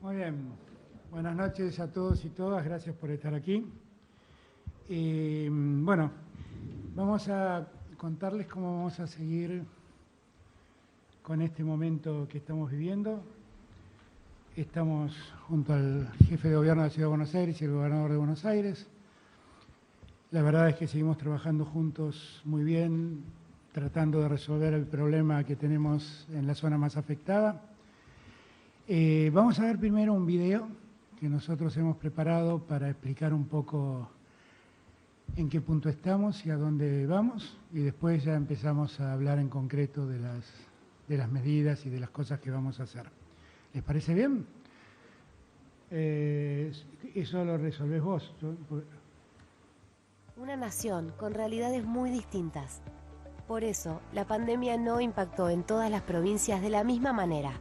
Muy bien, buenas noches a todos y todas, gracias por estar aquí. Bueno, vamos a contarles cómo vamos a seguir con este momento que estamos viviendo. Estamos junto al jefe de gobierno de la Ciudad de Buenos Aires y el gobernador de Buenos Aires. La verdad es que seguimos trabajando juntos muy bien, tratando de resolver el problema que tenemos en la zona más afectada. Vamos a ver primero un video que nosotros hemos preparado para explicar un poco en qué punto estamos y a dónde vamos, y después ya empezamos a hablar en concreto de las medidas y de las cosas que vamos a hacer. ¿Les parece bien? Eso lo resolvés vos. Una nación con realidades muy distintas. Por eso, la pandemia no impactó en todas las provincias de la misma manera.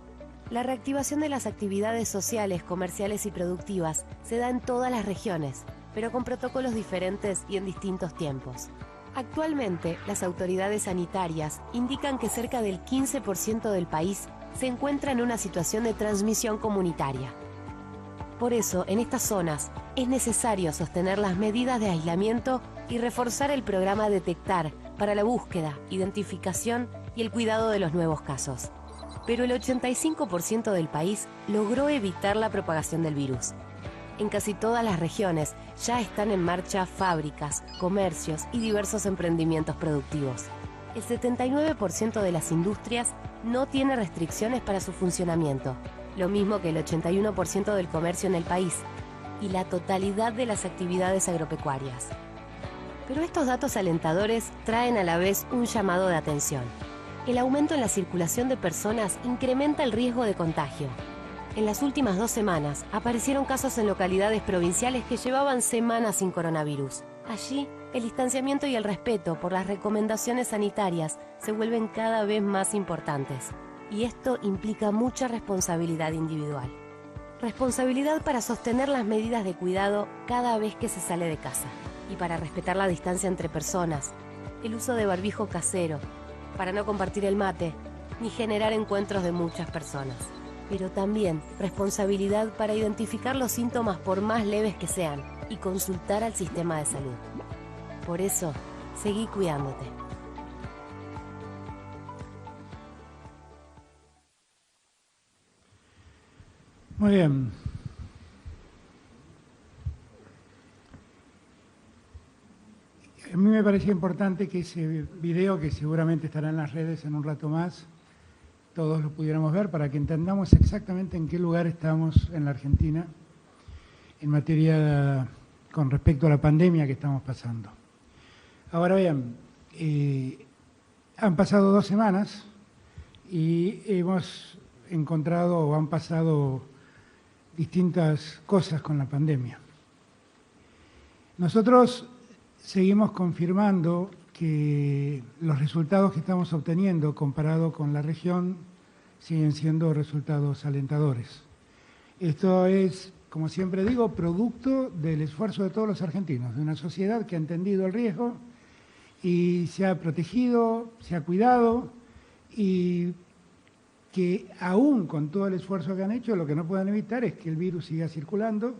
La reactivación de las actividades sociales, comerciales y productivas se da en todas las regiones, pero con protocolos diferentes y en distintos tiempos. Actualmente, las autoridades sanitarias indican que cerca del 15% del país se encuentra en una situación de transmisión comunitaria. Por eso, en estas zonas, es necesario sostener las medidas de aislamiento y reforzar el programa Detectar para la búsqueda, identificación y el cuidado de los nuevos casos. Pero el 85% del país logró evitar la propagación del virus. En casi todas las regiones ya están en marcha fábricas, comercios y diversos emprendimientos productivos. El 79% de las industrias no tiene restricciones para su funcionamiento, lo mismo que el 81% del comercio en el país y la totalidad de las actividades agropecuarias. Pero estos datos alentadores traen a la vez un llamado de atención. El aumento en la circulación de personas incrementa el riesgo de contagio. En las últimas 2 semanas aparecieron casos en localidades provinciales que llevaban semanas sin coronavirus. Allí, el distanciamiento y el respeto por las recomendaciones sanitarias se vuelven cada vez más importantes. Y esto implica mucha responsabilidad individual. Responsabilidad para sostener las medidas de cuidado cada vez que se sale de casa. Y para respetar la distancia entre personas, el uso de barbijo casero, para no compartir el mate, ni generar encuentros de muchas personas. Pero también responsabilidad para identificar los síntomas por más leves que sean y consultar al sistema de salud. Por eso, seguí cuidándote. Muy bien. A mí me parecía importante que ese video, que seguramente estará en las redes en un rato más, todos lo pudiéramos ver para que entendamos exactamente en qué lugar estamos en la Argentina en materia con respecto a la pandemia que estamos pasando. Ahora bien, han pasado 2 semanas y hemos encontrado o han pasado distintas cosas con la pandemia. Nosotros seguimos confirmando que los resultados que estamos obteniendo comparado con la región siguen siendo resultados alentadores. Esto es, como siempre digo, producto del esfuerzo de todos los argentinos, de una sociedad que ha entendido el riesgo y se ha protegido, se ha cuidado, y que aún con todo el esfuerzo que han hecho, lo que no pueden evitar es que el virus siga circulando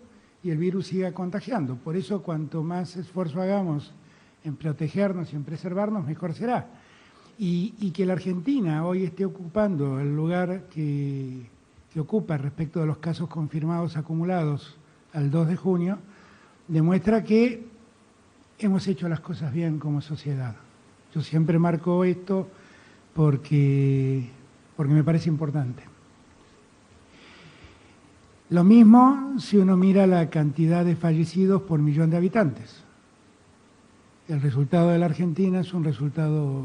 y el virus siga contagiando. Por eso, cuanto más esfuerzo hagamos en protegernos y en preservarnos, mejor será. Y que la Argentina hoy esté ocupando el lugar que ocupa respecto de los casos confirmados acumulados al 2 de junio, demuestra que hemos hecho las cosas bien como sociedad. Yo siempre marco esto porque me parece importante. Lo mismo si uno mira la cantidad de fallecidos por millón de habitantes. El resultado de la Argentina es un resultado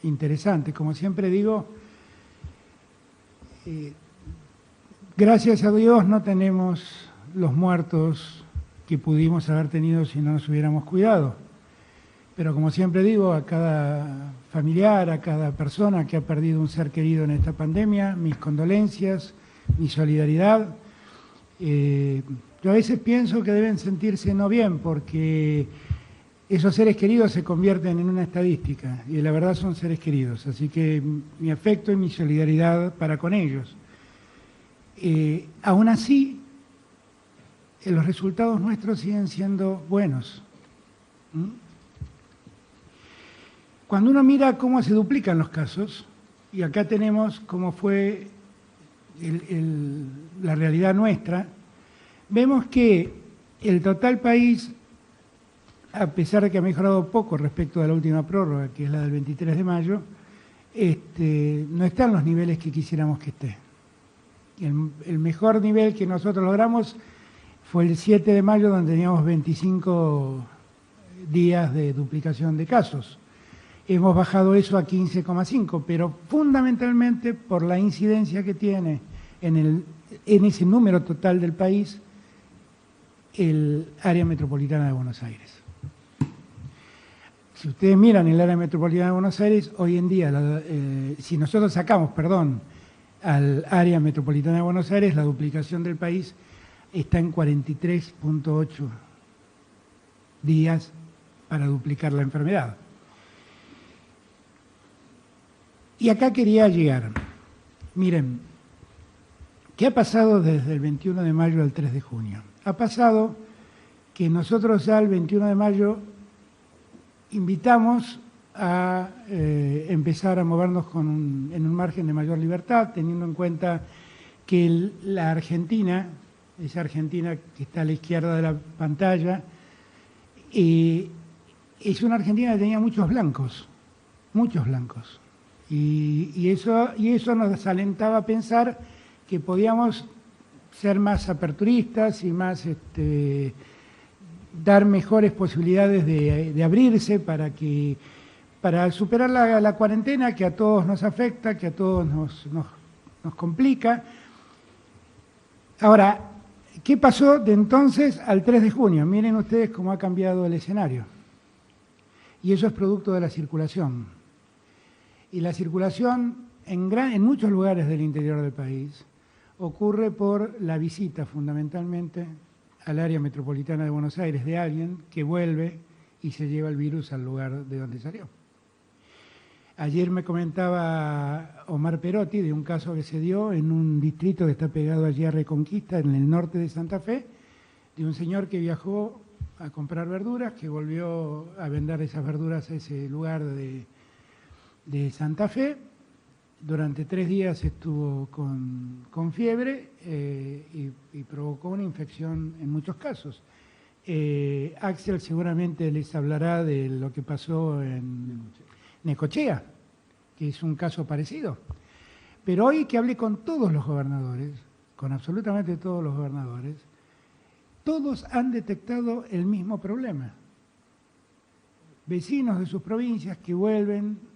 interesante. Como siempre digo, gracias a Dios no tenemos los muertos que pudimos haber tenido si no nos hubiéramos cuidado. Pero como siempre digo, a cada familiar, a cada persona que ha perdido un ser querido en esta pandemia, mis condolencias, mi solidaridad. Yo a veces pienso que deben sentirse no bien porque esos seres queridos se convierten en una estadística y la verdad son seres queridos, así que mi afecto y mi solidaridad para con ellos. Aún así, los resultados nuestros siguen siendo buenos. Cuando uno mira cómo se duplican los casos, y acá tenemos cómo fue la realidad nuestra, vemos que el total país, a pesar de que ha mejorado poco respecto a la última prórroga, que es la del 23 de mayo, no está en los niveles que quisiéramos que esté. El mejor nivel que nosotros logramos fue el 7 de mayo, donde teníamos 25 días de duplicación de casos. Hemos bajado eso a 15,5, pero fundamentalmente por la incidencia que tiene en ese número total del país el área metropolitana de Buenos Aires. Si ustedes miran el área metropolitana de Buenos Aires, hoy en día, si nosotros sacamos, al área metropolitana de Buenos Aires, la duplicación del país está en 43,8 días para duplicar la enfermedad. Y acá quería llegar. Miren, ¿qué ha pasado desde el 21 de mayo al 3 de junio? Ha pasado que nosotros ya el 21 de mayo invitamos a empezar a movernos en un margen de mayor libertad, teniendo en cuenta que la Argentina, esa Argentina que está a la izquierda de la pantalla, es una Argentina que tenía muchos blancos. Y eso nos alentaba a pensar que podíamos ser más aperturistas y más dar mejores posibilidades de abrirse para superar la cuarentena que a todos nos afecta, que a todos nos complica. Ahora, ¿qué pasó de entonces al 3 de junio? Miren ustedes cómo ha cambiado el escenario. Y eso es producto de la circulación. Y la circulación en muchos lugares del interior del país ocurre por la visita fundamentalmente al área metropolitana de Buenos Aires de alguien que vuelve y se lleva el virus al lugar de donde salió. Ayer me comentaba Omar Perotti de un caso que se dio en un distrito que está pegado allí a Reconquista, en el norte de Santa Fe, de un señor que viajó a comprar verduras, que volvió a vender esas verduras a ese lugar de Santa Fe. Durante 3 días estuvo con fiebre y provocó una infección en muchos casos. Axel seguramente les hablará de lo que pasó en Necochea, que es un caso parecido. Pero hoy que hablé con todos los gobernadores, con absolutamente todos los gobernadores, todos han detectado el mismo problema. Vecinos de sus provincias que vuelven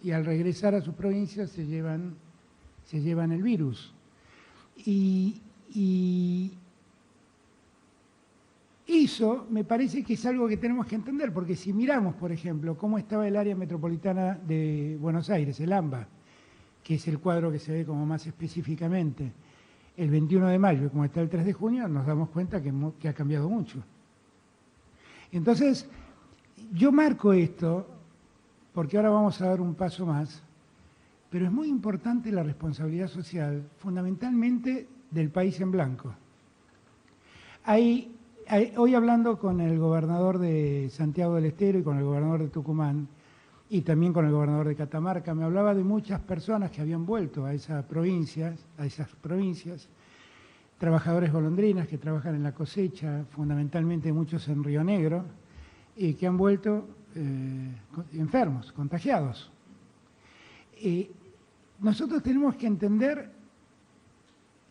y al regresar a sus provincias se llevan el virus. Y eso me parece que es algo que tenemos que entender, porque si miramos, por ejemplo, cómo estaba el área metropolitana de Buenos Aires, el AMBA, que es el cuadro que se ve como más específicamente, el 21 de mayo, como está el 3 de junio, nos damos cuenta que ha cambiado mucho. Entonces, yo marco esto porque ahora vamos a dar un paso más, pero es muy importante la responsabilidad social, fundamentalmente del país en blanco. Hoy hablando con el gobernador de Santiago del Estero y con el gobernador de Tucumán, y también con el gobernador de Catamarca, me hablaba de muchas personas que habían vuelto a esas provincias, trabajadores golondrinas que trabajan en la cosecha, fundamentalmente muchos en Río Negro, y que han vuelto enfermos, contagiados. Nosotros tenemos que entender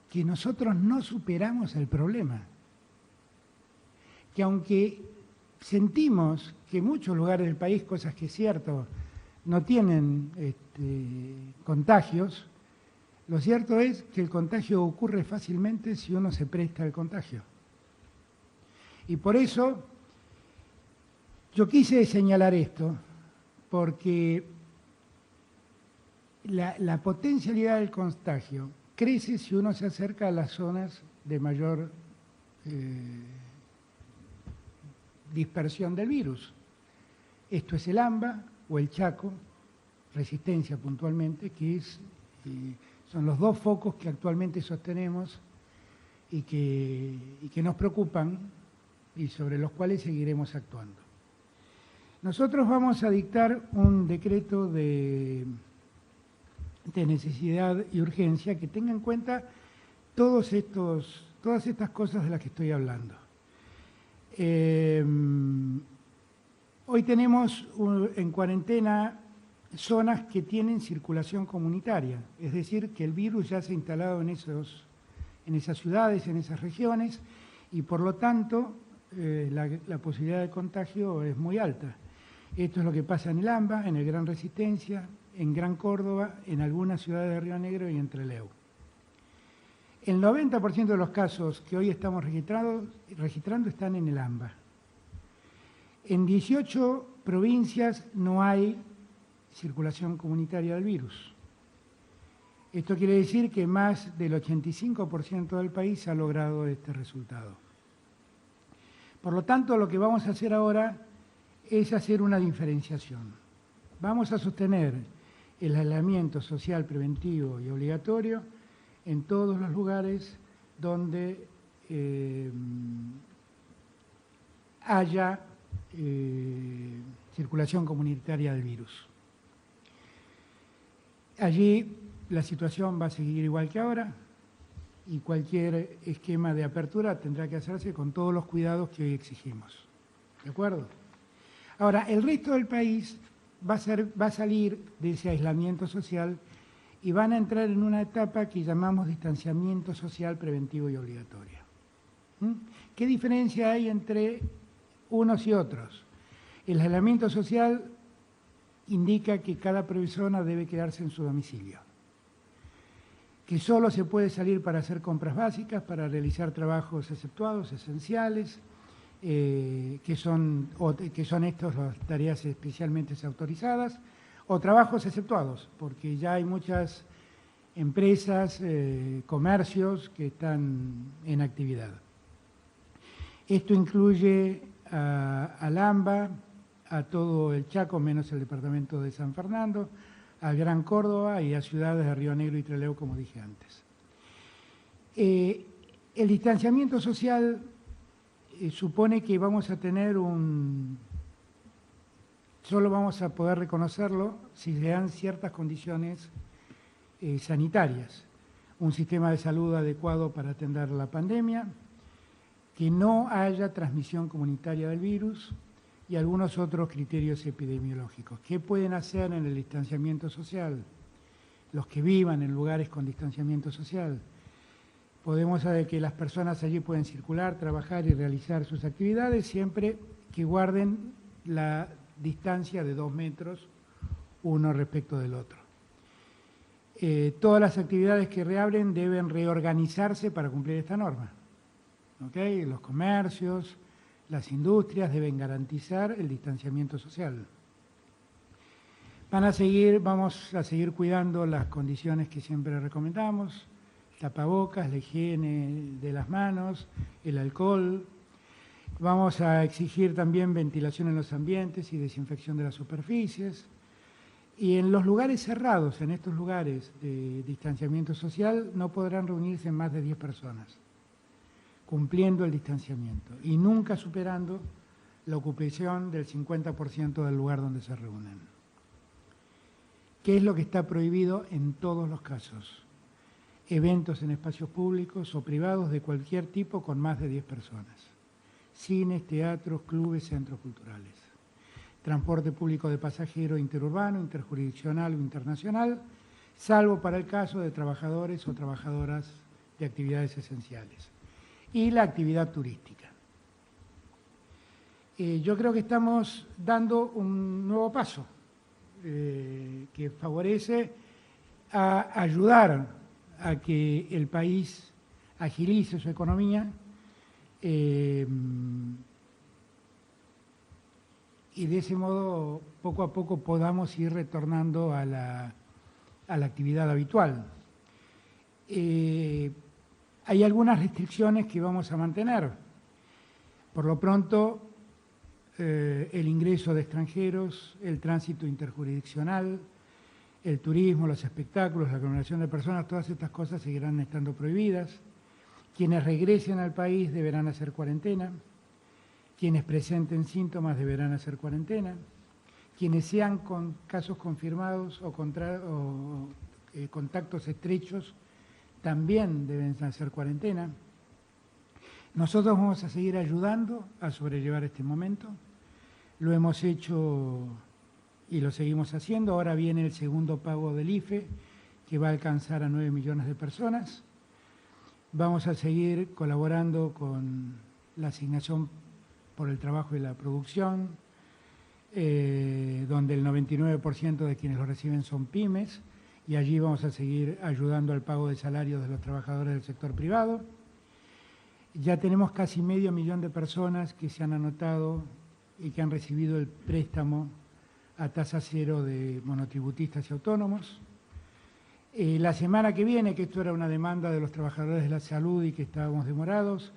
que nosotros no superamos el problema, que aunque sentimos que en muchos lugares del país, cosas que es cierto, no tienen contagios, lo cierto es que el contagio ocurre fácilmente si uno se presta al contagio. Y por eso yo quise señalar esto, porque la potencialidad del contagio crece si uno se acerca a las zonas de mayor dispersión del virus. Esto es el AMBA o el Chaco, Resistencia puntualmente, que Son los dos focos que actualmente sostenemos y que nos preocupan y sobre los cuales seguiremos actuando. Nosotros vamos a dictar un decreto de necesidad y urgencia que tenga en cuenta todas estas cosas de las que estoy hablando. Hoy tenemos en cuarentena zonas que tienen circulación comunitaria, es decir, que el virus ya se ha instalado en esas ciudades, en esas regiones, y por lo tanto la posibilidad de contagio es muy alta. Esto es lo que pasa en el AMBA, en el Gran Resistencia, en Gran Córdoba, en algunas ciudades de Río Negro y en Trelew. El 90% de los casos que hoy estamos registrando están en el AMBA. En 18 provincias no hay circulación comunitaria del virus. Esto quiere decir que más del 85% del país ha logrado este resultado. Por lo tanto, lo que vamos a hacer ahora es hacer una diferenciación. Vamos a sostener el aislamiento social preventivo y obligatorio en todos los lugares donde haya circulación comunitaria del virus. Allí la situación va a seguir igual que ahora y cualquier esquema de apertura tendrá que hacerse con todos los cuidados que hoy exigimos. ¿De acuerdo? Ahora, el resto del país va a salir de ese aislamiento social y van a entrar en una etapa que llamamos distanciamiento social preventivo y obligatorio. ¿Qué diferencia hay entre unos y otros? El aislamiento social indica que cada persona debe quedarse en su domicilio, que solo se puede salir para hacer compras básicas, para realizar trabajos exceptuados, esenciales, que son estas las tareas especialmente autorizadas, o trabajos exceptuados, porque ya hay muchas empresas, comercios que están en actividad. Esto incluye al AMBA, a todo el Chaco, menos el departamento de San Fernando, al Gran Córdoba y a ciudades de Río Negro y Trelew, como dije antes. El distanciamiento social supone que vamos a tener solo vamos a poder reconocerlo si se dan ciertas condiciones sanitarias. Un sistema de salud adecuado para atender la pandemia, que no haya transmisión comunitaria del virus y algunos otros criterios epidemiológicos. ¿Qué pueden hacer en el distanciamiento social? Los que vivan en lugares con distanciamiento social. Podemos saber que las personas allí pueden circular, trabajar y realizar sus actividades siempre que guarden la distancia de 2 metros uno respecto del otro. Todas las actividades que reabren deben reorganizarse para cumplir esta norma. ¿Okay? Los comercios, las industrias deben garantizar el distanciamiento social. Vamos a seguir cuidando las condiciones que siempre recomendamos, tapabocas, la higiene de las manos, el alcohol. Vamos a exigir también ventilación en los ambientes y desinfección de las superficies. Y en los lugares cerrados, en estos lugares de distanciamiento social, no podrán reunirse más de 10 personas, cumpliendo el distanciamiento y nunca superando la ocupación del 50% del lugar donde se reúnen. ¿Qué es lo que está prohibido en todos los casos? Eventos en espacios públicos o privados de cualquier tipo con más de 10 personas. Cines, teatros, clubes, centros culturales. Transporte público de pasajeros interurbano, interjurisdiccional o internacional, salvo para el caso de trabajadores o trabajadoras de actividades esenciales. Y la actividad turística. Yo creo que estamos dando un nuevo paso que favorece a ayudar a que el país agilice su economía y de ese modo poco a poco podamos ir retornando a la actividad habitual. Hay algunas restricciones que vamos a mantener. Por lo pronto, el ingreso de extranjeros, el tránsito interjurisdiccional, El turismo, los espectáculos, la aglomeración de personas, todas estas cosas seguirán estando prohibidas. Quienes regresen al país deberán hacer cuarentena. Quienes presenten síntomas deberán hacer cuarentena. Quienes sean con casos confirmados o contactos estrechos también deben hacer cuarentena. Nosotros vamos a seguir ayudando a sobrellevar este momento. Lo hemos hecho y lo seguimos haciendo. Ahora viene el segundo pago del IFE, que va a alcanzar a 9 millones de personas. Vamos a seguir colaborando con la asignación por el trabajo y la producción, donde el 99% de quienes lo reciben son pymes, y allí vamos a seguir ayudando al pago de salarios de los trabajadores del sector privado. Ya tenemos casi 500.000 de personas que se han anotado y que han recibido el préstamo a tasa cero de monotributistas y autónomos. La semana que viene, que esto era una demanda de los trabajadores de la salud y que estábamos demorados,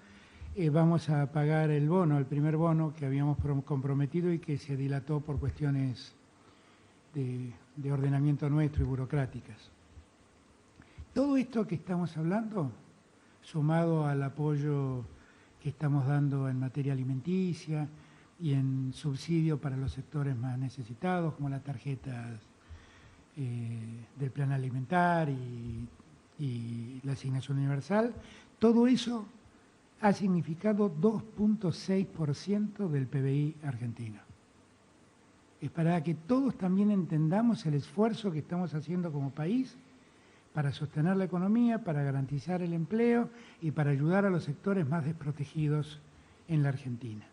vamos a pagar el bono, el primer bono que habíamos comprometido y que se dilató por cuestiones de ordenamiento nuestro y burocráticas. Todo esto que estamos hablando, sumado al apoyo que estamos dando en materia alimenticia y en subsidio para los sectores más necesitados, como las tarjetas del plan alimentar y la asignación universal, todo eso ha significado 2.6% del PBI argentino. Es para que todos también entendamos el esfuerzo que estamos haciendo como país para sostener la economía, para garantizar el empleo y para ayudar a los sectores más desprotegidos en la Argentina.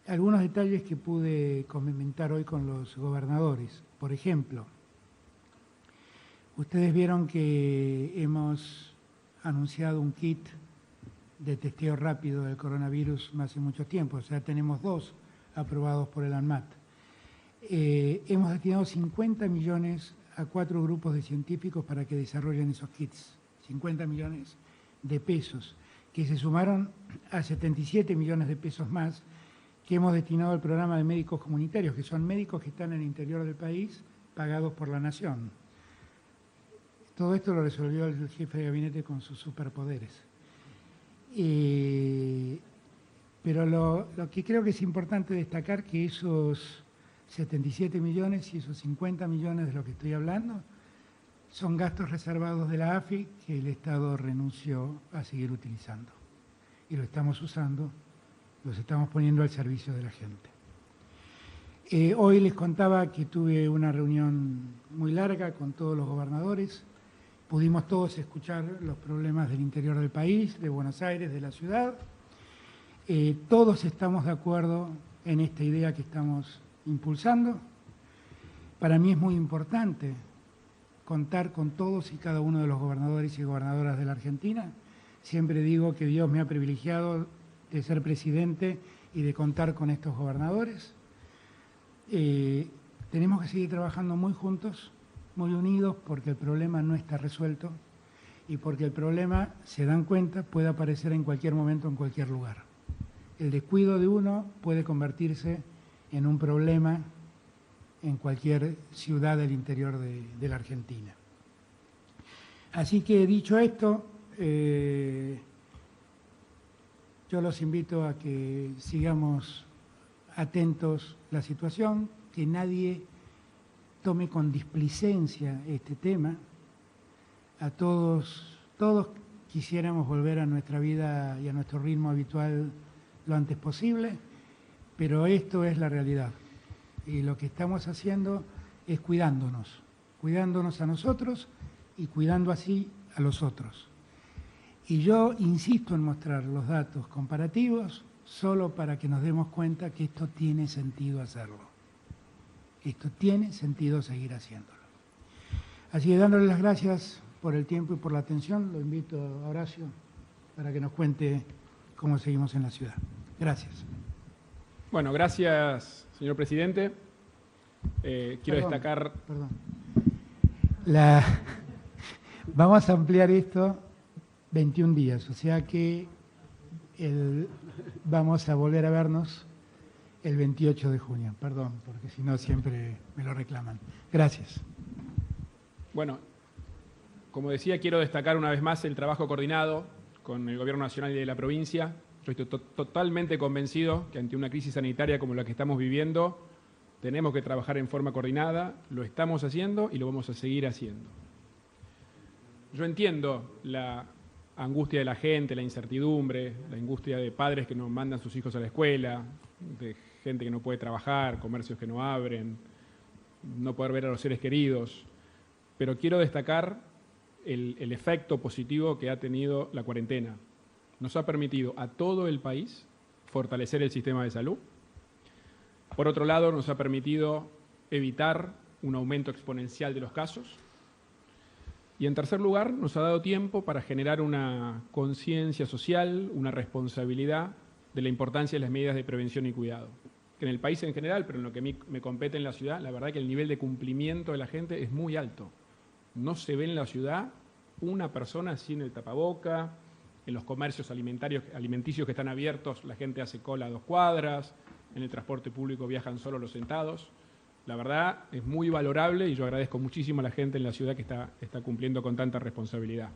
Algunos detalles que pude comentar hoy con los gobernadores. Por ejemplo, ustedes vieron que hemos anunciado un kit de testeo rápido del coronavirus hace mucho tiempo, o sea, tenemos 2 aprobados por el ANMAT. Hemos destinado 50 millones a 4 grupos de científicos para que desarrollen esos kits, 50 millones de pesos, que se sumaron a 77 millones de pesos más que hemos destinado al programa de médicos comunitarios, que son médicos que están en el interior del país, pagados por la nación. Todo esto lo resolvió el jefe de gabinete con sus superpoderes. Pero lo que creo que es importante destacar que esos 77 millones y esos 50 millones de los que estoy hablando son gastos reservados de la AFI que el Estado renunció a seguir utilizando. Y lo estamos usando, los estamos poniendo al servicio de la gente. Hoy les contaba que tuve una reunión muy larga con todos los gobernadores. Pudimos todos escuchar los problemas del interior del país, de Buenos Aires, de la ciudad. Todos estamos de acuerdo en esta idea que estamos impulsando. Para mí es muy importante contar con todos y cada uno de los gobernadores y gobernadoras de la Argentina. Siempre digo que Dios me ha privilegiado de ser presidente y de contar con estos gobernadores. Tenemos que seguir trabajando muy juntos, muy unidos, porque el problema no está resuelto y porque el problema, se dan cuenta, puede aparecer en cualquier momento, en cualquier lugar. El descuido de uno puede convertirse en un problema en cualquier ciudad del interior de la Argentina. Así que, dicho esto, yo los invito a que sigamos atentos a la situación, que nadie tome con displicencia este tema. A todos quisiéramos volver a nuestra vida y a nuestro ritmo habitual lo antes posible, pero esto es la realidad. Y lo que estamos haciendo es cuidándonos a nosotros y cuidando así a los otros. Y yo insisto en mostrar los datos comparativos solo para que nos demos cuenta que esto tiene sentido hacerlo. Esto tiene sentido seguir haciéndolo. Así que dándole las gracias por el tiempo y por la atención, lo invito a Horacio para que nos cuente cómo seguimos en la ciudad. Gracias. Bueno, gracias, señor presidente. Quiero destacar... Perdón. Vamos a ampliar esto 21 días, o sea que vamos a volver a vernos el 28 de junio. Perdón, porque si no siempre me lo reclaman. Gracias. Bueno, como decía, quiero destacar una vez más el trabajo coordinado con el Gobierno Nacional y de la provincia. Yo estoy totalmente convencido que ante una crisis sanitaria como la que estamos viviendo, tenemos que trabajar en forma coordinada, lo estamos haciendo y lo vamos a seguir haciendo. Yo entiendo la angustia de la gente, la incertidumbre, la angustia de padres que no mandan a sus hijos a la escuela, de gente que no puede trabajar, comercios que no abren, no poder ver a los seres queridos, pero quiero destacar el efecto positivo que ha tenido la cuarentena. Nos ha permitido a todo el país fortalecer el sistema de salud. Por otro lado, nos ha permitido evitar un aumento exponencial de los casos. Y en tercer lugar, nos ha dado tiempo para generar una conciencia social, una responsabilidad de la importancia de las medidas de prevención y cuidado. Que en el país en general, pero en lo que a mí me compete en la ciudad, la verdad que el nivel de cumplimiento de la gente es muy alto. No se ve en la ciudad una persona sin el tapaboca, en los comercios alimenticios que están abiertos la gente hace cola a 2 cuadras, en el transporte público viajan solo los sentados. La verdad es muy valorable y yo agradezco muchísimo a la gente en la ciudad que está cumpliendo con tanta responsabilidad.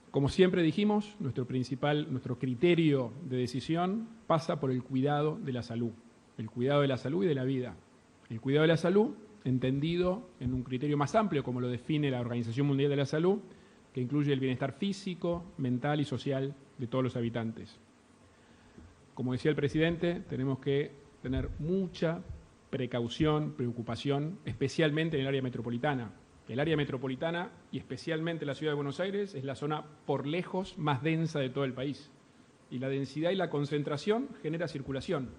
Como siempre dijimos, nuestro criterio de decisión pasa por el cuidado de la salud, el cuidado de la salud y de la vida. El cuidado de la salud, entendido en un criterio más amplio, como lo define la Organización Mundial de la Salud, que incluye el bienestar físico, mental y social de todos los habitantes. Como decía el presidente, tenemos que tener mucha precaución, preocupación, especialmente en el área metropolitana. El área metropolitana, y especialmente la ciudad de Buenos Aires, es la zona por lejos más densa de todo el país. Y la densidad y la concentración genera circulación.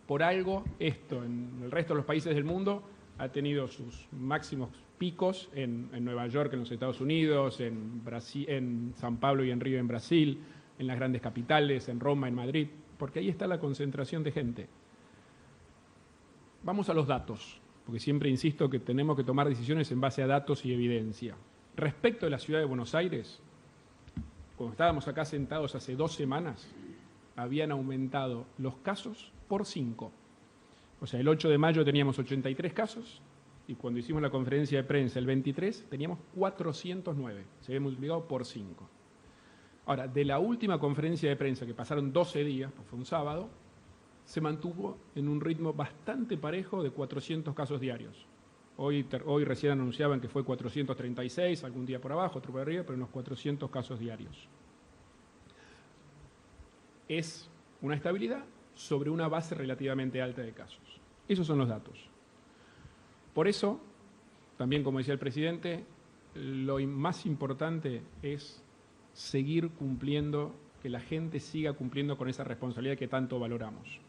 Por algo, esto en el resto de los países del mundo ha tenido sus máximos picos en Nueva York, en los Estados Unidos, en Brasil, en San Pablo y en Río en Brasil, en las grandes capitales, en Roma, en Madrid, porque ahí está la concentración de gente. Vamos a los datos, porque siempre insisto que tenemos que tomar decisiones en base a datos y evidencia. Respecto de la ciudad de Buenos Aires, cuando estábamos acá sentados hace 2 semanas, habían aumentado los casos por 5. O sea, el 8 de mayo teníamos 83 casos y cuando hicimos la conferencia de prensa el 23 teníamos 409. Se había multiplicado por 5. Ahora, de la última conferencia de prensa, que pasaron 12 días, pues fue un sábado, se mantuvo en un ritmo bastante parejo de 400 casos diarios. Hoy recién anunciaban que fue 436, algún día por abajo, otro por arriba, pero unos 400 casos diarios. Es una estabilidad sobre una base relativamente alta de casos. Esos son los datos. Por eso, también como decía el presidente, lo más importante es seguir cumpliendo, que la gente siga cumpliendo con esa responsabilidad que tanto valoramos.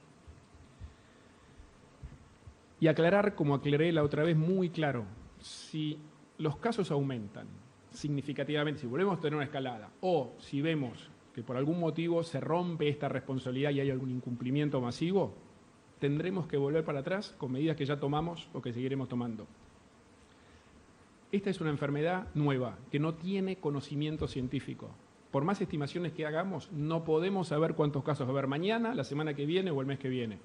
Y aclarar, como aclaré la otra vez muy claro, si los casos aumentan significativamente, si volvemos a tener una escalada, o si vemos que por algún motivo se rompe esta responsabilidad y hay algún incumplimiento masivo, tendremos que volver para atrás con medidas que ya tomamos o que seguiremos tomando. Esta es una enfermedad nueva, que no tiene conocimiento científico. Por más estimaciones que hagamos, no podemos saber cuántos casos va a haber mañana, la semana que viene o el mes que viene.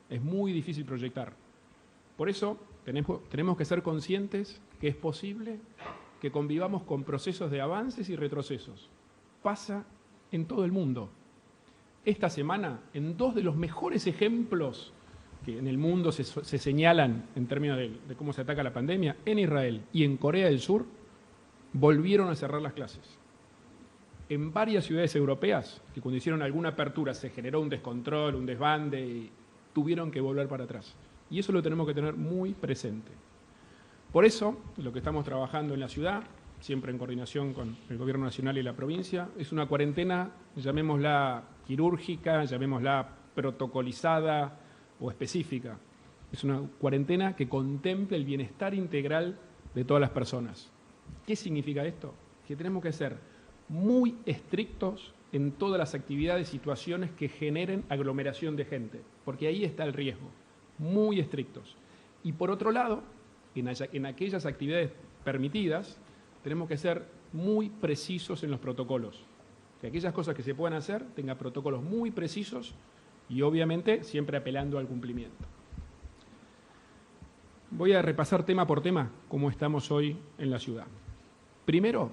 Es muy difícil proyectar. Por eso tenemos que ser conscientes que es posible que convivamos con procesos de avances y retrocesos. Pasa en todo el mundo. Esta semana, en 2 de los mejores ejemplos que en el mundo se señalan en términos de cómo se ataca la pandemia, en Israel y en Corea del Sur, volvieron a cerrar las clases. En varias ciudades europeas, que cuando hicieron alguna apertura se generó un descontrol, un desbande, y tuvieron que volver para atrás. Y eso lo tenemos que tener muy presente. Por eso, lo que estamos trabajando en la ciudad, siempre en coordinación con el Gobierno Nacional y la provincia, es una cuarentena, llamémosla quirúrgica, llamémosla protocolizada o específica. Es una cuarentena que contempla el bienestar integral de todas las personas. ¿Qué significa esto? Que tenemos que ser muy estrictos en todas las actividades, situaciones que generen aglomeración de gente, porque ahí está el riesgo, muy estrictos. Y por otro lado, en aquellas actividades permitidas, tenemos que ser muy precisos en los protocolos. Que aquellas cosas que se puedan hacer tengan protocolos muy precisos y obviamente siempre apelando al cumplimiento. Voy a repasar tema por tema cómo estamos hoy en la ciudad. Primero,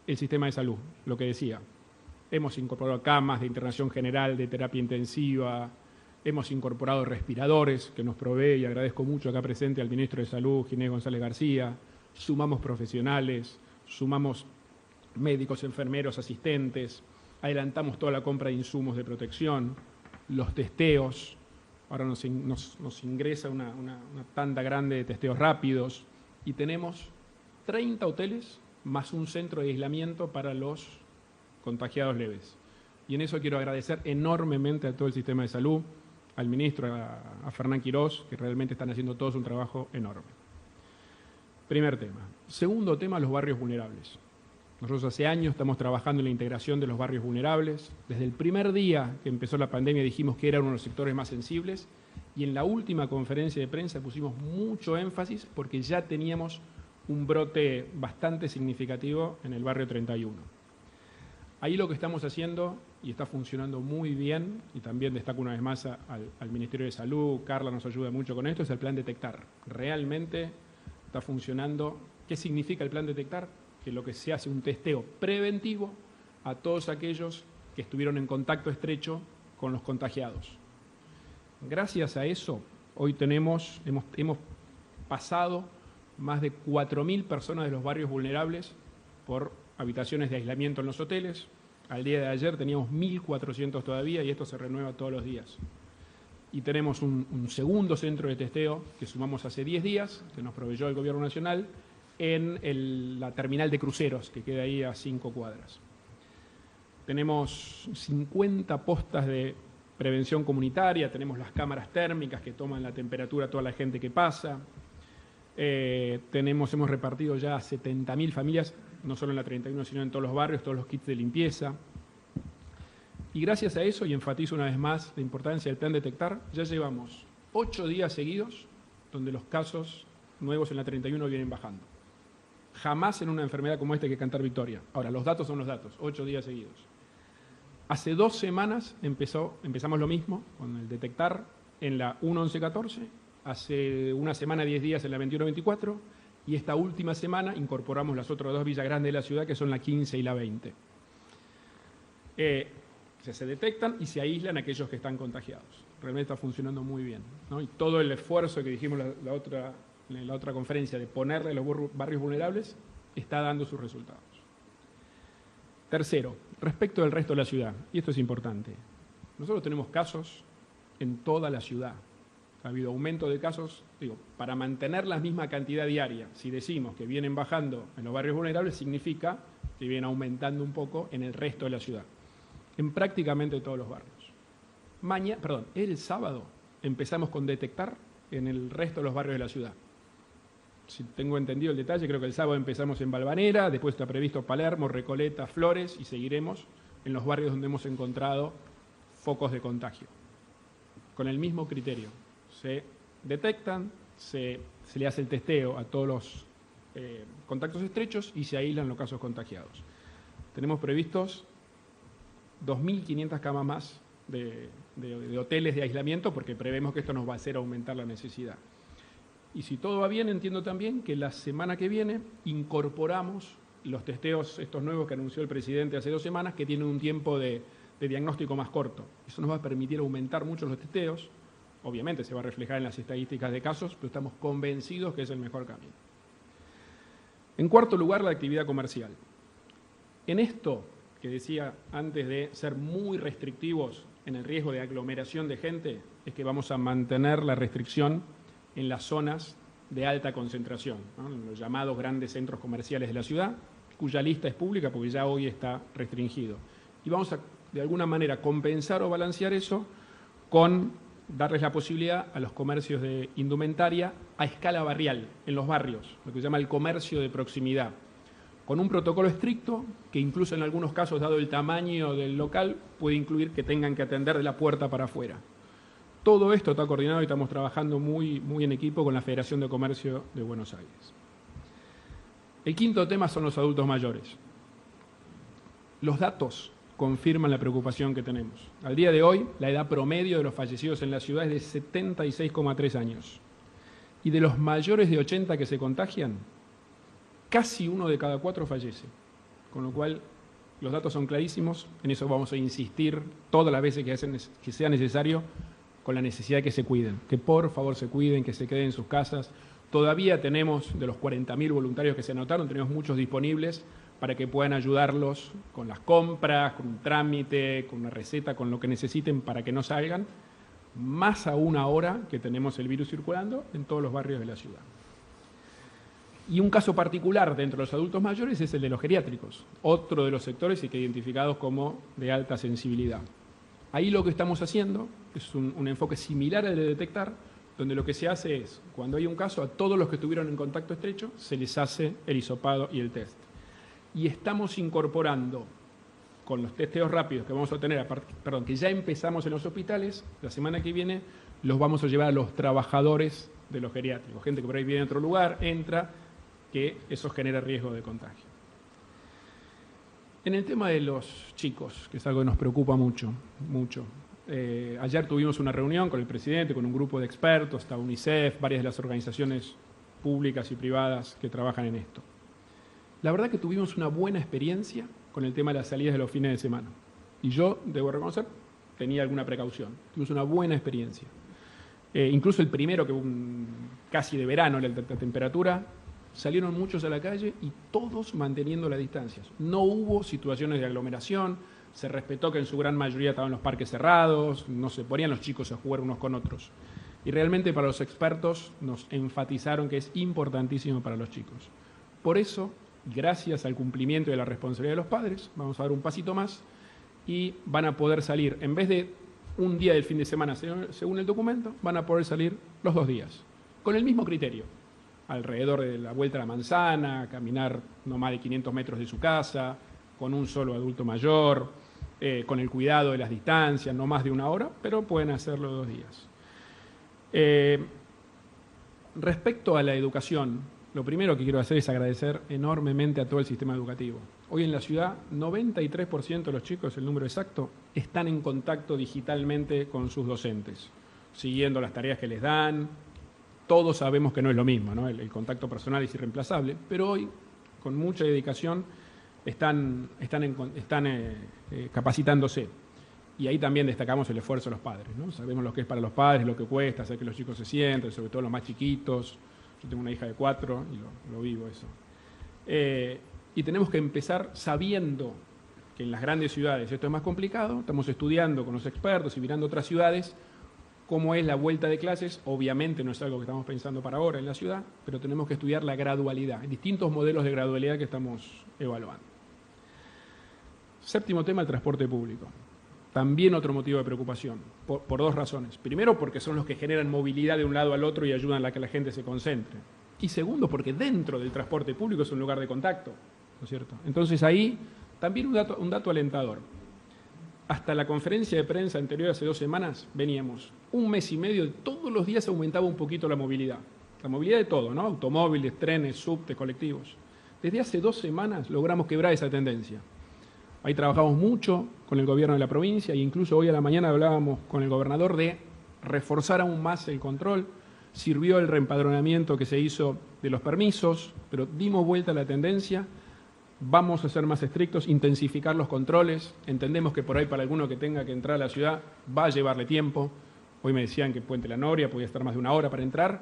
el sistema de salud, lo que decía. Hemos incorporado camas de internación general, de terapia intensiva, hemos incorporado respiradores que nos provee, y agradezco mucho acá presente al ministro de Salud, Ginés González García, sumamos profesionales, sumamos médicos, enfermeros, asistentes, adelantamos toda la compra de insumos de protección, los testeos, ahora nos ingresa una tanda grande de testeos rápidos y tenemos 30 hoteles más un centro de aislamiento para los contagiados leves. Y en eso quiero agradecer enormemente a todo el sistema de salud, al ministro, a Fernán Quirós, que realmente están haciendo todos un trabajo enorme. Primer tema. Segundo tema, los barrios vulnerables. Nosotros hace años estamos trabajando en la integración de los barrios vulnerables. Desde el primer día que empezó la pandemia dijimos que era uno de los sectores más sensibles y en la última conferencia de prensa pusimos mucho énfasis porque ya teníamos un brote bastante significativo en el barrio 31. Ahí lo que estamos haciendo, y está funcionando muy bien, y también destaco una vez más al Ministerio de Salud, Carla nos ayuda mucho con esto, es el plan Detectar. Realmente está funcionando. ¿Qué significa el plan Detectar? Que lo que se hace un testeo preventivo a todos aquellos que estuvieron en contacto estrecho con los contagiados. Gracias a eso, hoy hemos pasado más de 4.000 personas de los barrios vulnerables por habitaciones de aislamiento en los hoteles. Al día de ayer teníamos 1.400 todavía y esto se renueva todos los días. Y tenemos un segundo centro de testeo que sumamos hace 10 días, que nos proveyó el Gobierno Nacional, en la terminal de cruceros, que queda ahí a 5 cuadras. Tenemos 50 postas de prevención comunitaria, tenemos las cámaras térmicas que toman la temperatura a toda la gente que pasa. Hemos repartido ya a 70.000 familias, no solo en la 31, sino en todos los barrios, todos los kits de limpieza. Y gracias a eso, y enfatizo una vez más la importancia del plan Detectar, ya llevamos 8 días seguidos donde los casos nuevos en la 31 vienen bajando. Jamás en una enfermedad como esta hay que cantar victoria. Ahora, los datos son los datos, 8 días seguidos. Hace 2 semanas empezamos lo mismo con el Detectar en la 1114, hace una semana, 10 días en la 2124, y esta última semana incorporamos las otras 2 villas grandes de la ciudad, que son la 15 y la 20. Se detectan y se aíslan aquellos que están contagiados. Realmente está funcionando muy bien, ¿no? Y todo el esfuerzo que dijimos en la otra conferencia de ponerle a los barrios vulnerables está dando sus resultados. Tercero, respecto del resto de la ciudad, y esto es importante, nosotros tenemos casos en toda la ciudad. Ha habido aumento de casos, para mantener la misma cantidad diaria. Si decimos que vienen bajando en los barrios vulnerables, significa que vienen aumentando un poco en el resto de la ciudad, en prácticamente todos los barrios. El sábado empezamos con Detectar en el resto de los barrios de la ciudad. Si tengo entendido el detalle, creo que el sábado empezamos en Valvanera, después está previsto Palermo, Recoleta, Flores, y seguiremos en los barrios donde hemos encontrado focos de contagio. Con el mismo criterio. Se detectan, se le hace el testeo a todos los contactos estrechos y se aíslan los casos contagiados. Tenemos previstos 2.500 camas más de hoteles de aislamiento porque prevemos que esto nos va a hacer aumentar la necesidad. Y si todo va bien, entiendo también que la semana que viene incorporamos los testeos estos nuevos que anunció el presidente hace 2 semanas, que tienen un tiempo de diagnóstico más corto. Eso nos va a permitir aumentar mucho los testeos. Obviamente se va a reflejar en las estadísticas de casos, pero estamos convencidos que es el mejor camino. En cuarto lugar, la actividad comercial. En esto que decía antes de ser muy restrictivos en el riesgo de aglomeración de gente, es que vamos a mantener la restricción en las zonas de alta concentración, ¿no? En los llamados grandes centros comerciales de la ciudad, cuya lista es pública porque ya hoy está restringido. Y vamos a, de alguna manera, compensar o balancear eso con darles la posibilidad a los comercios de indumentaria a escala barrial, en los barrios, lo que se llama el comercio de proximidad, con un protocolo estricto que incluso en algunos casos, dado el tamaño del local, puede incluir que tengan que atender de la puerta para afuera. Todo esto está coordinado y estamos trabajando muy en equipo con la Federación de Comercio de Buenos Aires. El quinto tema son los adultos mayores. Los datos confirman la preocupación que tenemos. Al día de hoy, la edad promedio de los fallecidos en la ciudad es de 76,3 años. Y de los mayores de 80 que se contagian, casi 1 de cada 4 fallece. Con lo cual, los datos son clarísimos, en eso vamos a insistir todas las veces que sea necesario, con la necesidad de que se cuiden, que por favor se cuiden, que se queden en sus casas. Todavía tenemos, de los 40.000 voluntarios que se anotaron, tenemos muchos disponibles para que puedan ayudarlos con las compras, con un trámite, con una receta, con lo que necesiten para que no salgan, más aún ahora que tenemos el virus circulando en todos los barrios de la ciudad. Y un caso particular dentro de los adultos mayores es el de los geriátricos, otro de los sectores que identificados como de alta sensibilidad. Ahí lo que estamos haciendo es un enfoque similar al de detectar, donde lo que se hace es, cuando hay un caso, a todos los que estuvieron en contacto estrecho, se les hace el hisopado y el test. Y estamos incorporando, con los testeos rápidos que vamos a tener, que ya empezamos en los hospitales, la semana que viene los vamos a llevar a los trabajadores de los geriátricos, gente que por ahí viene de otro lugar, entra, que eso genera riesgo de contagio. En el tema de los chicos, que es algo que nos preocupa mucho. Ayer tuvimos una reunión con el presidente, con un grupo de expertos, está UNICEF, varias de las organizaciones públicas y privadas que trabajan en esto. La verdad que tuvimos una buena experiencia con el tema de las salidas de los fines de semana. Y yo, debo reconocer, tenía alguna precaución. Tuvimos una buena experiencia. Incluso el primero, que casi de verano, la temperatura, salieron muchos a la calle y todos manteniendo las distancias. No hubo situaciones de aglomeración, se respetó que en su gran mayoría estaban los parques cerrados, no se ponían los chicos a jugar unos con otros. Y realmente para los expertos nos enfatizaron que es importantísimo para los chicos. Por eso, gracias al cumplimiento de la responsabilidad de los padres, vamos a dar un pasito más y van a poder salir, en vez de un día del fin de semana, según el documento, van a poder salir los 2 días, con el mismo criterio. Alrededor de la vuelta a la manzana, caminar no más de 500 metros de su casa, con un solo adulto mayor, con el cuidado de las distancias, no más de 1 hora, pero pueden hacerlo 2 días. Respecto a la educación, lo primero que quiero hacer es agradecer enormemente a todo el sistema educativo. Hoy en la ciudad, 93% de los chicos, el número exacto, están en contacto digitalmente con sus docentes, siguiendo las tareas que les dan. Todos sabemos que no es lo mismo, ¿no? El contacto personal es irreemplazable, pero hoy, con mucha dedicación, están capacitándose. Y ahí también destacamos el esfuerzo de los padres, ¿no? Sabemos lo que es para los padres, lo que cuesta hacer que los chicos se sienten, sobre todo los más chiquitos. Yo tengo una hija de 4 y lo vivo eso. Y tenemos que empezar sabiendo que en las grandes ciudades esto es más complicado. Estamos estudiando con los expertos y mirando otras ciudades cómo es la vuelta de clases. Obviamente no es algo que estamos pensando para ahora en la ciudad, pero tenemos que estudiar la gradualidad, distintos modelos de gradualidad que estamos evaluando. Séptimo tema, el transporte público. También otro motivo de preocupación, por 2 razones. Primero, porque son los que generan movilidad de un lado al otro y ayudan a que la gente se concentre. Y segundo, porque dentro del transporte público es un lugar de contacto, ¿no es cierto? Entonces ahí también un dato alentador. Hasta la conferencia de prensa anterior, hace 2 semanas, veníamos 1 mes y medio, todos los días aumentaba un poquito la movilidad. La movilidad de todo, ¿no? Automóviles, trenes, subtes, colectivos. Desde hace 2 semanas logramos quebrar esa tendencia. Ahí trabajamos mucho con el gobierno de la provincia e incluso hoy a la mañana hablábamos con el gobernador de reforzar aún más el control. Sirvió el reempadronamiento que se hizo de los permisos, pero dimos vuelta a la tendencia. Vamos a ser más estrictos, intensificar los controles. Entendemos que por ahí para alguno que tenga que entrar a la ciudad va a llevarle tiempo. Hoy me decían que Puente La Noria podía estar más de 1 hora para entrar,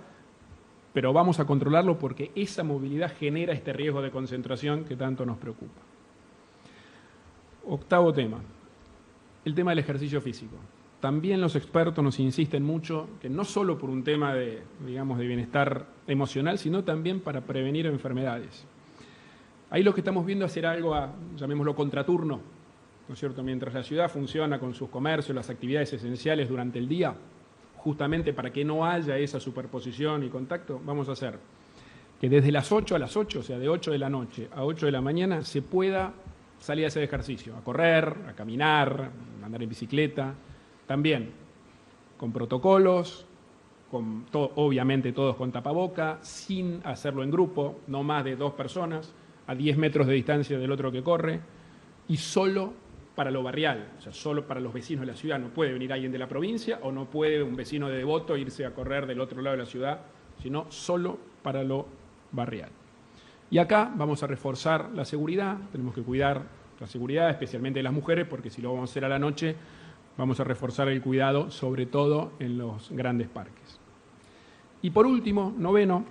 pero vamos a controlarlo porque esa movilidad genera este riesgo de concentración que tanto nos preocupa. 8º tema, el tema del ejercicio físico. También los expertos nos insisten mucho que no solo por un tema de bienestar emocional, sino también para prevenir enfermedades. Ahí lo que estamos viendo es hacer algo, llamémoslo contraturno, ¿no es cierto? Mientras la ciudad funciona con sus comercios, las actividades esenciales durante el día, justamente para que no haya esa superposición y contacto, vamos a hacer que desde las 8 a las 8, o sea, de 8 de la noche a 8 de la mañana, se pueda salir a hacer ejercicio, a correr, a caminar, a andar en bicicleta, también con protocolos, obviamente todos con tapaboca, sin hacerlo en grupo, no más de 2 personas, a 10 metros de distancia del otro que corre, y solo para lo barrial, o sea, solo para los vecinos de la ciudad. No puede venir alguien de la provincia o no puede un vecino de Devoto irse a correr del otro lado de la ciudad, sino solo para lo barrial. Y acá vamos a reforzar la seguridad, tenemos que cuidar la seguridad, especialmente de las mujeres, porque si lo vamos a hacer a la noche, vamos a reforzar el cuidado, sobre todo en los grandes parques. Y por último, noveno,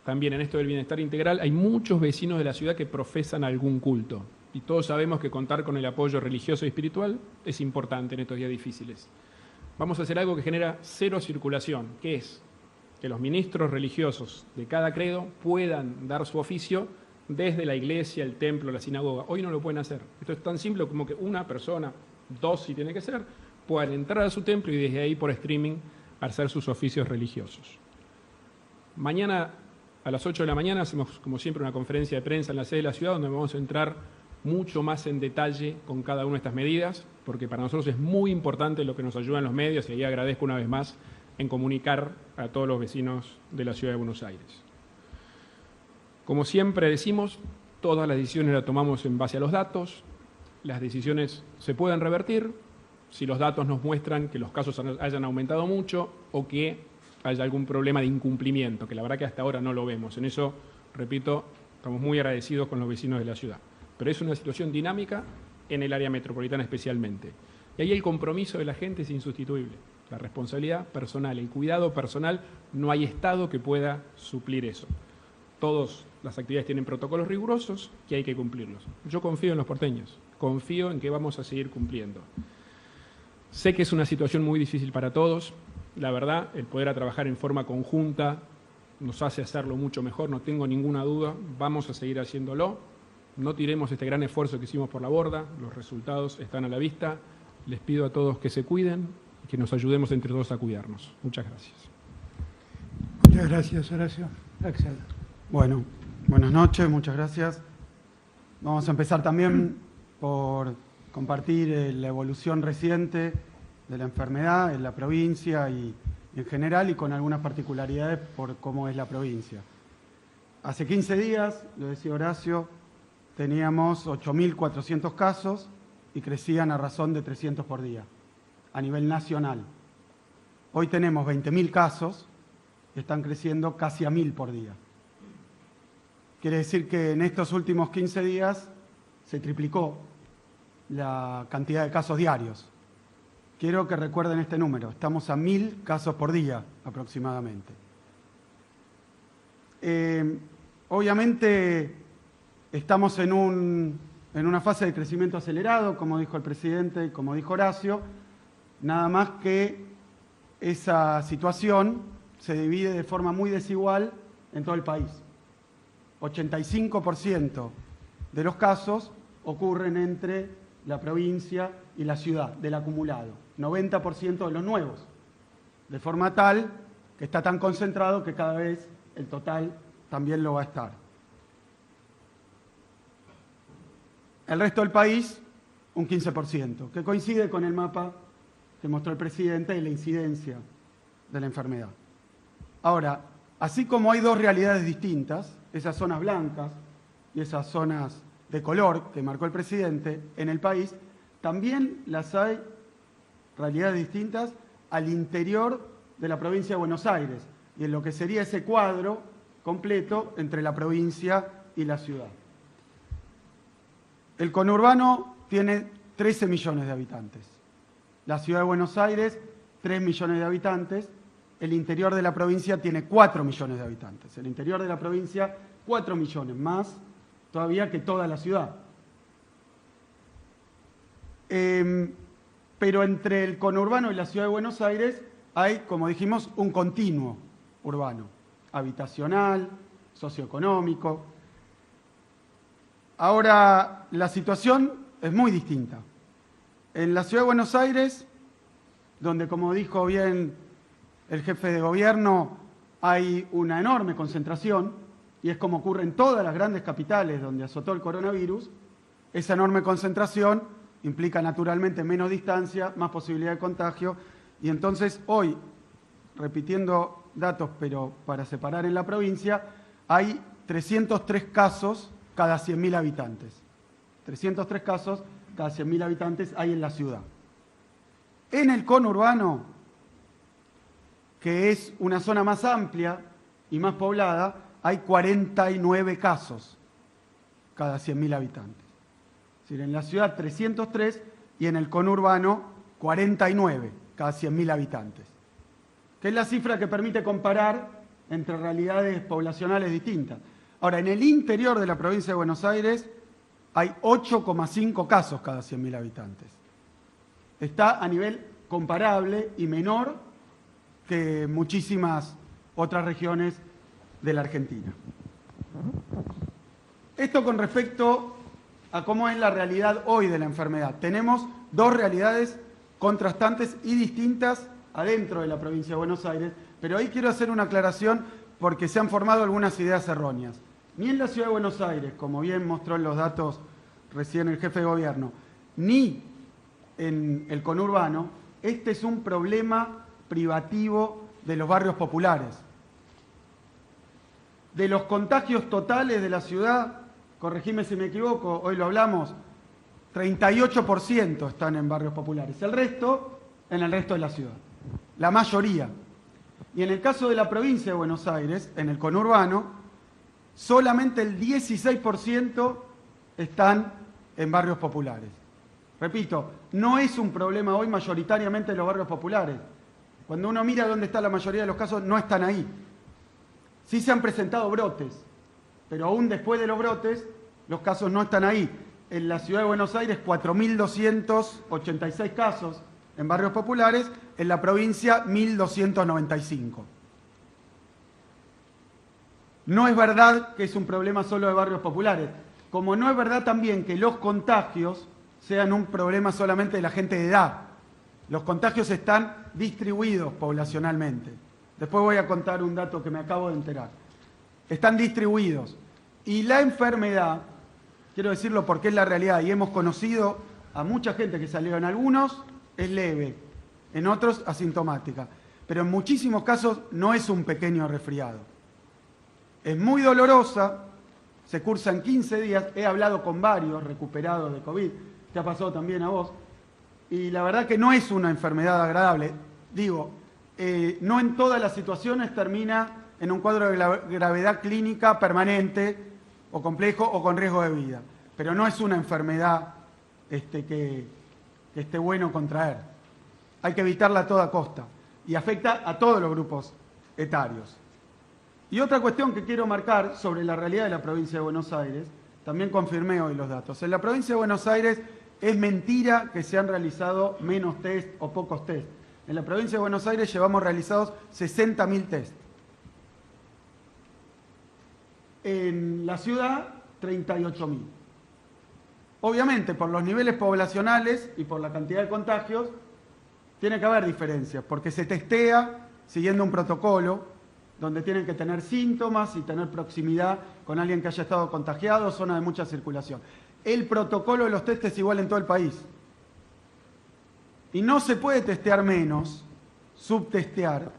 también en esto del bienestar integral, hay muchos vecinos de la ciudad que profesan algún culto. Y todos sabemos que contar con el apoyo religioso y espiritual es importante en estos días difíciles. Vamos a hacer algo que genera cero circulación, que es que los ministros religiosos de cada credo puedan dar su oficio desde la iglesia, el templo, la sinagoga. Hoy no lo pueden hacer. Esto es tan simple como que una persona, dos si tiene que ser, puedan entrar a su templo y desde ahí por streaming hacer sus oficios religiosos. Mañana a las 8 de la mañana hacemos, como siempre, una conferencia de prensa en la sede de la ciudad donde vamos a entrar mucho más en detalle con cada una de estas medidas, porque para nosotros es muy importante lo que nos ayudan los medios y ahí agradezco una vez más en comunicar a todos los vecinos de la Ciudad de Buenos Aires. Como siempre decimos, todas las decisiones las tomamos en base a los datos, las decisiones se pueden revertir si los datos nos muestran que los casos hayan aumentado mucho o que haya algún problema de incumplimiento, que la verdad que hasta ahora no lo vemos. En eso, repito, estamos muy agradecidos con los vecinos de la ciudad. Pero es una situación dinámica en el área metropolitana especialmente. Y ahí el compromiso de la gente es insustituible. La responsabilidad personal, el cuidado personal, no hay Estado que pueda suplir eso. Todas las actividades tienen protocolos rigurosos que hay que cumplirlos. Yo confío en los porteños, confío en que vamos a seguir cumpliendo. Sé que es una situación muy difícil para todos. La verdad, el poder trabajar en forma conjunta nos hace hacerlo mucho mejor, no tengo ninguna duda. Vamos a seguir haciéndolo. No tiremos este gran esfuerzo que hicimos por la borda. Los resultados están a la vista. Les pido a todos que se cuiden y que nos ayudemos entre todos a cuidarnos. Muchas gracias. Muchas gracias, Horacio. Axel. Bueno, buenas noches, muchas gracias. Vamos a empezar también por compartir la evolución reciente de la enfermedad en la provincia y en general y con algunas particularidades por cómo es la provincia. Hace 15 días, lo decía Horacio, teníamos 8.400 casos y crecían a razón de 300 por día a nivel nacional. Hoy tenemos 20.000 casos y están creciendo casi a 1.000 por día. Quiere decir que en estos últimos 15 días se triplicó la cantidad de casos diarios. Quiero que recuerden este número, estamos a 1.000 casos por día aproximadamente. Obviamente estamos en una fase de crecimiento acelerado, como dijo el presidente y como dijo Horacio, nada más que esa situación se divide de forma muy desigual en todo el país. 85% de los casos ocurren entre la provincia y la ciudad, del acumulado. 90% de los nuevos, de forma tal que está tan concentrado que cada vez el total también lo va a estar. El resto del país, un 15%, que coincide con el mapa que mostró el presidente de la incidencia de la enfermedad. Ahora, así como hay dos realidades distintas, esas zonas blancas y esas zonas de color que marcó el presidente en el país, también las hay realidades distintas al interior de la provincia de Buenos Aires y en lo que sería ese cuadro completo entre la provincia y la ciudad. El conurbano tiene 13 millones de habitantes, la ciudad de Buenos Aires 3 millones de habitantes, el interior de la provincia tiene 4 millones de habitantes, el interior de la provincia 4 millones, más todavía que toda la ciudad. Pero entre el conurbano y la ciudad de Buenos Aires hay, como dijimos, un continuo urbano, habitacional, socioeconómico. Ahora, la situación es muy distinta. En la ciudad de Buenos Aires, donde, como dijo bien el jefe de gobierno, hay una enorme concentración, y es como ocurre en todas las grandes capitales donde azotó el coronavirus, esa enorme concentración implica naturalmente menos distancia, más posibilidad de contagio, y entonces hoy, repitiendo datos, pero para separar en la provincia, hay 303 casos cada 100.000 habitantes. 303 casos cada 100.000 habitantes hay en la ciudad. En el conurbano, que es una zona más amplia y más poblada, hay 49 casos cada 100.000 habitantes. Es decir, en la ciudad 303 y en el conurbano 49 cada 100.000 habitantes, que es la cifra que permite comparar entre realidades poblacionales distintas. Ahora, en el interior de la provincia de Buenos Aires hay 8,5 casos cada 100.000 habitantes. Está a nivel comparable y menor que muchísimas otras regiones de la Argentina. Esto con respecto a cómo es la realidad hoy de la enfermedad. Tenemos dos realidades contrastantes y distintas adentro de la provincia de Buenos Aires, pero ahí quiero hacer una aclaración porque se han formado algunas ideas erróneas. Ni en la ciudad de Buenos Aires, como bien mostró en los datos recién el jefe de gobierno, ni en el conurbano, este es un problema privativo de los barrios populares. De los contagios totales de la ciudad, corregime si me equivoco, hoy lo hablamos, 38% están en barrios populares, el resto en el resto de la ciudad, la mayoría. Y en el caso de la provincia de Buenos Aires, en el conurbano, solamente el 16% están en barrios populares. Repito, no es un problema hoy mayoritariamente de los barrios populares. Cuando uno mira dónde está la mayoría de los casos, no están ahí. Sí se han presentado brotes, pero aún después de los brotes, los casos no están ahí. En la ciudad de Buenos Aires, 4.286 casos en barrios populares, en la provincia, 1.295. No es verdad que es un problema solo de barrios populares, como no es verdad también que los contagios sean un problema solamente de la gente de edad. Los contagios están distribuidos poblacionalmente. Después voy a contar un dato que me acabo de enterar. Están distribuidos. Y la enfermedad, quiero decirlo porque es la realidad, y hemos conocido a mucha gente que salió, en algunos es leve, en otros asintomática, pero en muchísimos casos no es un pequeño resfriado. Es muy dolorosa, se cursa en 15 días, he hablado con varios recuperados de COVID, te ha pasado también a vos, y la verdad que no es una enfermedad agradable. Digo, no en todas las situaciones termina en un cuadro de gravedad clínica permanente o complejo o con riesgo de vida, pero no es una enfermedad que esté bueno contraer. Hay que evitarla a toda costa y afecta a todos los grupos etarios. Y otra cuestión que quiero marcar sobre la realidad de la provincia de Buenos Aires, también confirmé hoy los datos. En la provincia de Buenos Aires es mentira que se han realizado menos test o pocos test. En la provincia de Buenos Aires llevamos realizados 60.000 test. En la ciudad, 38.000. Obviamente, por los niveles poblacionales y por la cantidad de contagios, tiene que haber diferencias, porque se testea siguiendo un protocolo donde tienen que tener síntomas y tener proximidad con alguien que haya estado contagiado, zona de mucha circulación. El protocolo de los test es igual en todo el país. Y no se puede testear menos, subtestear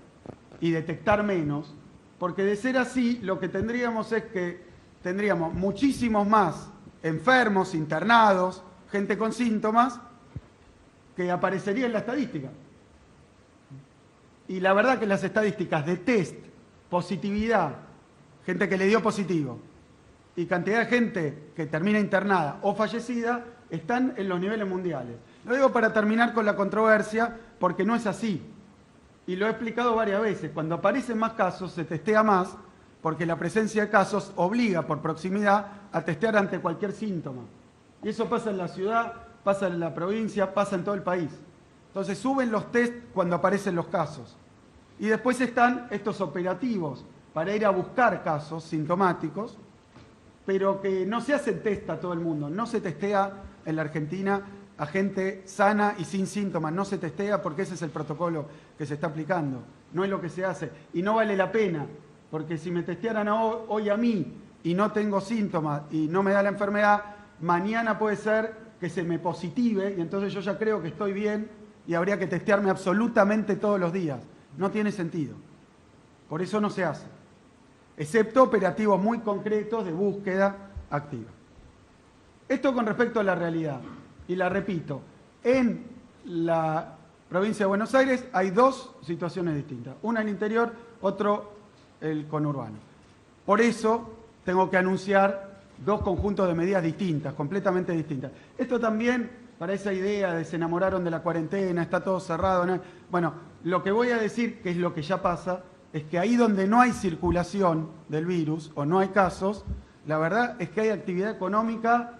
y detectar menos, porque de ser así, lo que tendríamos es que tendríamos muchísimos más enfermos, internados, gente con síntomas, que aparecería en la estadística. Y la verdad que las estadísticas de test, positividad, gente que le dio positivo, y cantidad de gente que termina internada o fallecida, están en los niveles mundiales. Lo digo para terminar con la controversia, porque no es así. Y lo he explicado varias veces. Cuando aparecen más casos, se testea más, porque la presencia de casos obliga por proximidad a testear ante cualquier síntoma. Y eso pasa en la ciudad, pasa en la provincia, pasa en todo el país. Entonces suben los test cuando aparecen los casos. Y después están estos operativos para ir a buscar casos sintomáticos, pero que no se hace test a todo el mundo. No se testea en la Argentina a gente sana y sin síntomas. No se testea porque ese es el protocolo que se está aplicando. No es lo que se hace. Y no vale la pena, porque si me testearan hoy a mí y no tengo síntomas y no me da la enfermedad, mañana puede ser que se me positive y entonces yo ya creo que estoy bien y habría que testearme absolutamente todos los días. No tiene sentido. Por eso no se hace. Excepto operativos muy concretos de búsqueda activa. Esto con respecto a la realidad. y la repito, en la provincia de Buenos Aires hay dos situaciones distintas. Una en el interior, otro el conurbano. Por eso tengo que anunciar dos conjuntos de medidas distintas, completamente distintas. Esto también, para esa idea de se enamoraron de la cuarentena, está todo cerrado, ¿no? Bueno, lo que voy a decir, que es lo que ya pasa, es que ahí donde no hay circulación del virus o no hay casos, la verdad es que hay actividad económica,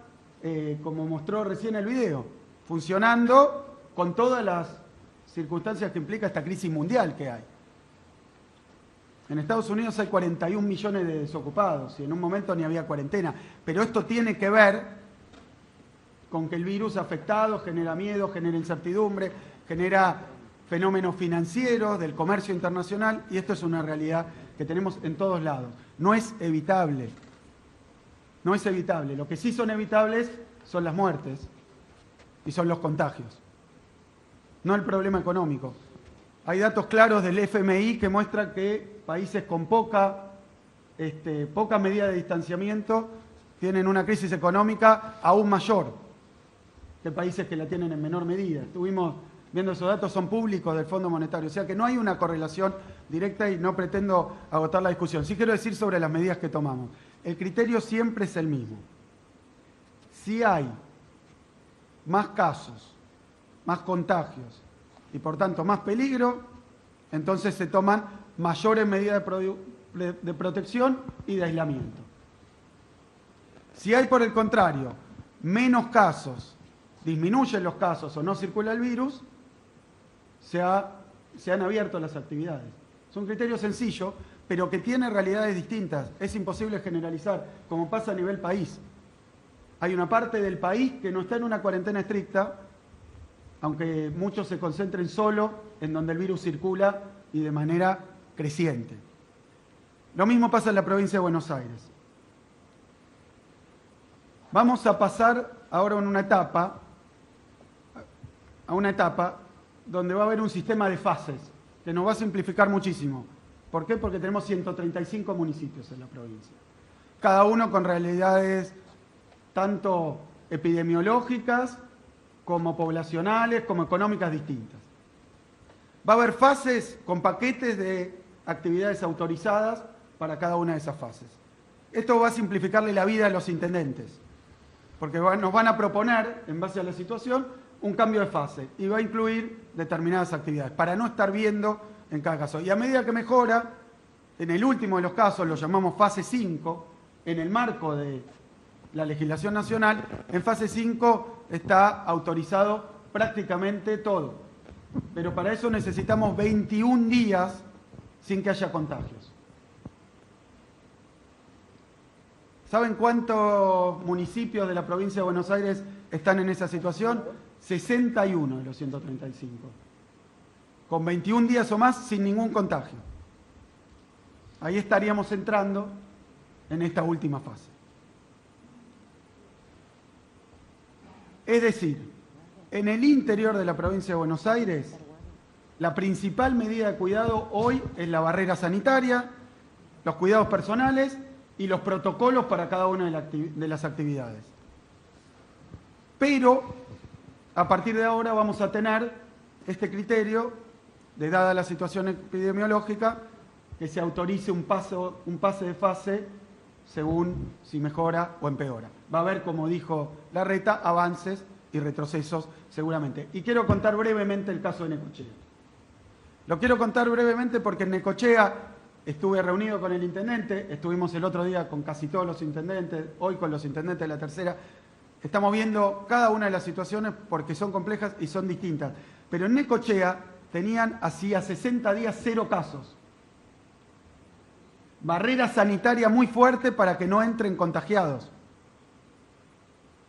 como mostró recién el video, funcionando con todas las circunstancias que implica esta crisis mundial que hay. En Estados Unidos hay 41 millones de desocupados y en un momento ni había cuarentena, pero esto tiene que ver con que el virus afectado genera miedo, genera incertidumbre, genera fenómenos financieros del comercio internacional y esto es una realidad que tenemos en todos lados. No es evitable, no es evitable. Lo que sí son evitables son las muertes y son los contagios, no el problema económico. Hay datos claros del FMI que muestran que países con poca medida de distanciamiento tienen una crisis económica aún mayor que países que la tienen en menor medida. Estuvimos viendo esos datos, son públicos del Fondo Monetario, o sea que no hay una correlación directa y no pretendo agotar la discusión. Sí quiero decir sobre las medidas que tomamos. El criterio siempre es el mismo. Si hay más casos, más contagios y por tanto más peligro, entonces se toman mayores medidas de protección y de aislamiento. Si hay, por el contrario, menos casos, disminuyen los casos o no circula el virus, se han abierto las actividades. Es un criterio sencillo, pero que tiene realidades distintas. Es imposible generalizar, como pasa a nivel país. Hay una parte del país que no está en una cuarentena estricta, aunque muchos se concentren solo en donde el virus circula y de manera creciente. Lo mismo pasa en la provincia de Buenos Aires. Vamos a pasar ahora a una etapa donde va a haber un sistema de fases que nos va a simplificar muchísimo. ¿Por qué? Porque tenemos 135 municipios en la provincia, cada uno con realidades tanto epidemiológicas como poblacionales, como económicas distintas. Va a haber fases con paquetes de actividades autorizadas para cada una de esas fases. Esto va a simplificarle la vida a los intendentes, porque nos van a proponer, en base a la situación, un cambio de fase y va a incluir determinadas actividades, para no estar viendo en cada caso. Y a medida que mejora, en el último de los casos, lo llamamos fase 5, en el marco de la legislación nacional, en fase 5 está autorizado prácticamente todo. Pero para eso necesitamos 21 días sin que haya contagios. ¿Saben cuántos municipios de la provincia de Buenos Aires están en esa situación? 61 de los 135. Con 21 días o más sin ningún contagio. Ahí estaríamos entrando en esta última fase. Es decir, en el interior de la provincia de Buenos Aires, la principal medida de cuidado hoy es la barrera sanitaria, los cuidados personales y los protocolos para cada una de las actividades. Pero, a partir de ahora vamos a tener este criterio de, dada la situación epidemiológica, que se autorice un pase de fase según si mejora o empeora. Va a haber, como dijo Larreta, avances y retrocesos seguramente. Y quiero contar brevemente el caso de Necochea. Lo quiero contar brevemente porque en Necochea estuve reunido con el intendente, estuvimos el otro día con casi todos los intendentes, hoy con los intendentes de la tercera. Estamos viendo cada una de las situaciones porque son complejas y son distintas. Pero en Necochea tenían hacía 60 días 0 casos. Barrera sanitaria muy fuerte para que no entren contagiados.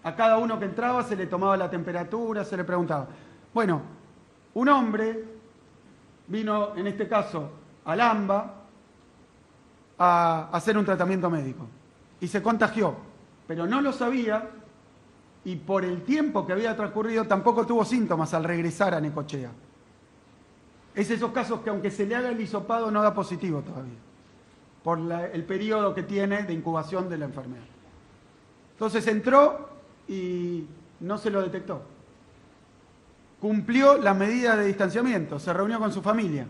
A cada uno que entraba se le tomaba la temperatura, se le preguntaba. Bueno, un hombre vino, en este caso, al AMBA a hacer un tratamiento médico y se contagió, pero no lo sabía y por el tiempo que había transcurrido tampoco tuvo síntomas al regresar a Necochea. Es esos casos que aunque se le haga el hisopado no da positivo todavía, por el periodo que tiene de incubación de la enfermedad. Entonces entró y no se lo detectó. cumplió las medidas de distanciamiento, se reunió con su familia,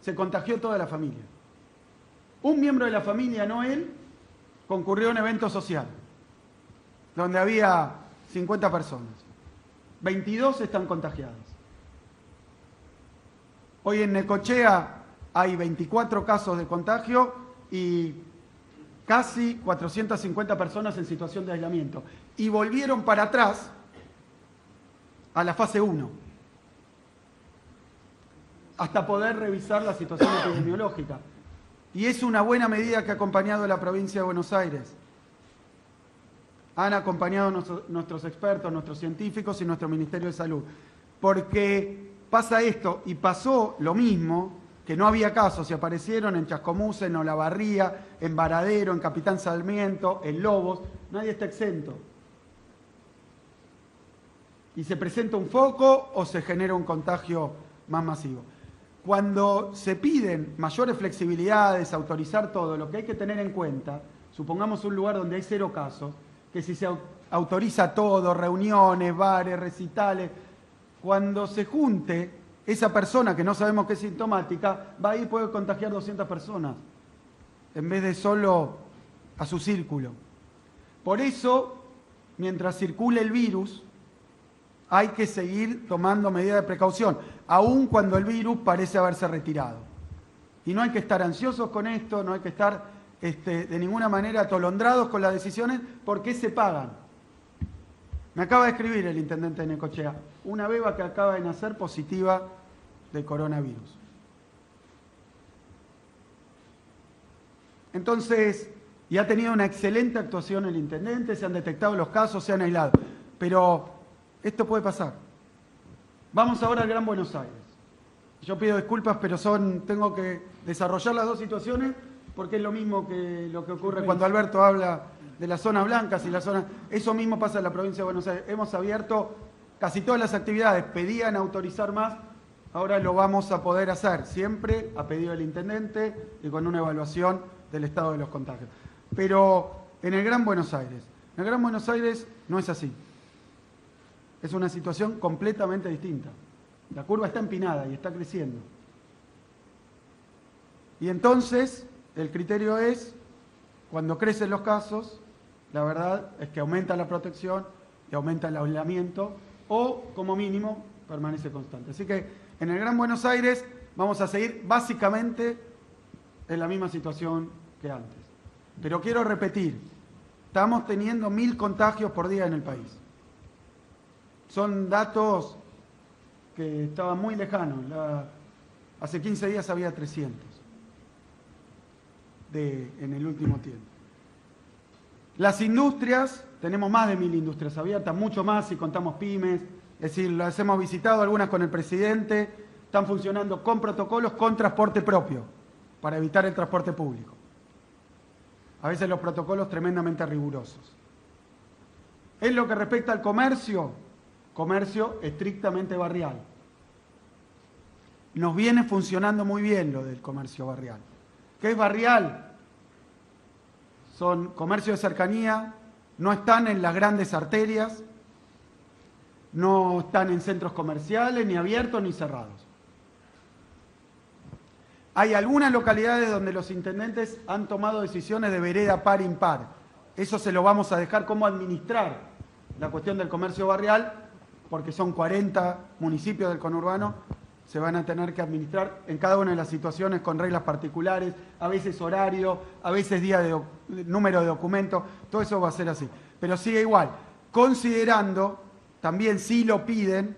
se contagió toda la familia. Un miembro de la familia, no él, concurrió a un evento social, donde había 50 personas. 22 están contagiadas. Hoy en Necochea hay 24 casos de contagio y casi 450 personas en situación de aislamiento. Y volvieron para atrás a la fase 1, hasta poder revisar la situación epidemiológica. Y es una buena medida que ha acompañado la provincia de Buenos Aires. Han acompañado nuestros expertos, nuestros científicos y nuestro Ministerio de Salud. Porque pasa esto, y pasó lo mismo, que no había casos, y aparecieron en Chascomús, en Olavarría, en Varadero, en Capitán Sarmiento, en Lobos. Nadie está exento. Y se presenta un foco o se genera un contagio más masivo. Cuando se piden mayores flexibilidades, autorizar todo, lo que hay que tener en cuenta, supongamos un lugar donde hay 0 casos, que si se autoriza todo, reuniones, bares, recitales, cuando se junte esa persona que no sabemos qué es sintomática, va a ir y puede contagiar 200 personas, en vez de solo a su círculo. Por eso, mientras circule el virus, hay que seguir tomando medidas de precaución, aun cuando el virus parece haberse retirado. Y no hay que estar ansiosos con esto, no hay que estar de ninguna manera atolondrados con las decisiones, porque se pagan. Me acaba de escribir el intendente de Necochea, una beba que acaba de nacer positiva de coronavirus. Entonces, y ha tenido una excelente actuación el intendente, se han detectado los casos, se han aislado, pero esto puede pasar. Vamos ahora al Gran Buenos Aires. Yo pido disculpas, pero tengo que desarrollar las dos situaciones porque es lo mismo que lo que ocurre cuando Alberto habla de las zonas blancas y las zonas... Eso mismo pasa en la provincia de Buenos Aires. Hemos abierto casi todas las actividades, pedían autorizar más, ahora lo vamos a poder hacer, siempre a pedido del intendente y con una evaluación del estado de los contagios. Pero en el Gran Buenos Aires no es así. Es una situación completamente distinta. La curva está empinada y está creciendo. Y entonces, el criterio es, cuando crecen los casos, la verdad es que aumenta la protección y aumenta el aislamiento, o, como mínimo, permanece constante. Así que, en el Gran Buenos Aires, vamos a seguir básicamente en la misma situación que antes. Pero quiero repetir, estamos teniendo 1000 contagios por día en el país. Son datos que estaban muy lejanos. Hace 15 días había 300 en el último tiempo. Las industrias, tenemos más de 1000 industrias abiertas, mucho más si contamos pymes. Es decir, las hemos visitado, algunas con el presidente, están funcionando con protocolos, con transporte propio, para evitar el transporte público. A veces los protocolos tremendamente rigurosos. En lo que respecta al comercio estrictamente barrial. Nos viene funcionando muy bien lo del comercio barrial. ¿Qué es barrial? Son comercios de cercanía, no están en las grandes arterias, no están en centros comerciales, ni abiertos ni cerrados. Hay algunas localidades donde los intendentes han tomado decisiones de vereda par impar. Eso se lo vamos a dejar cómo administrar la cuestión del comercio barrial, porque son 40 municipios del conurbano, se van a tener que administrar en cada una de las situaciones con reglas particulares, a veces horario, a veces número de documentos, todo eso va a ser así. Pero sigue igual, considerando, también si lo piden,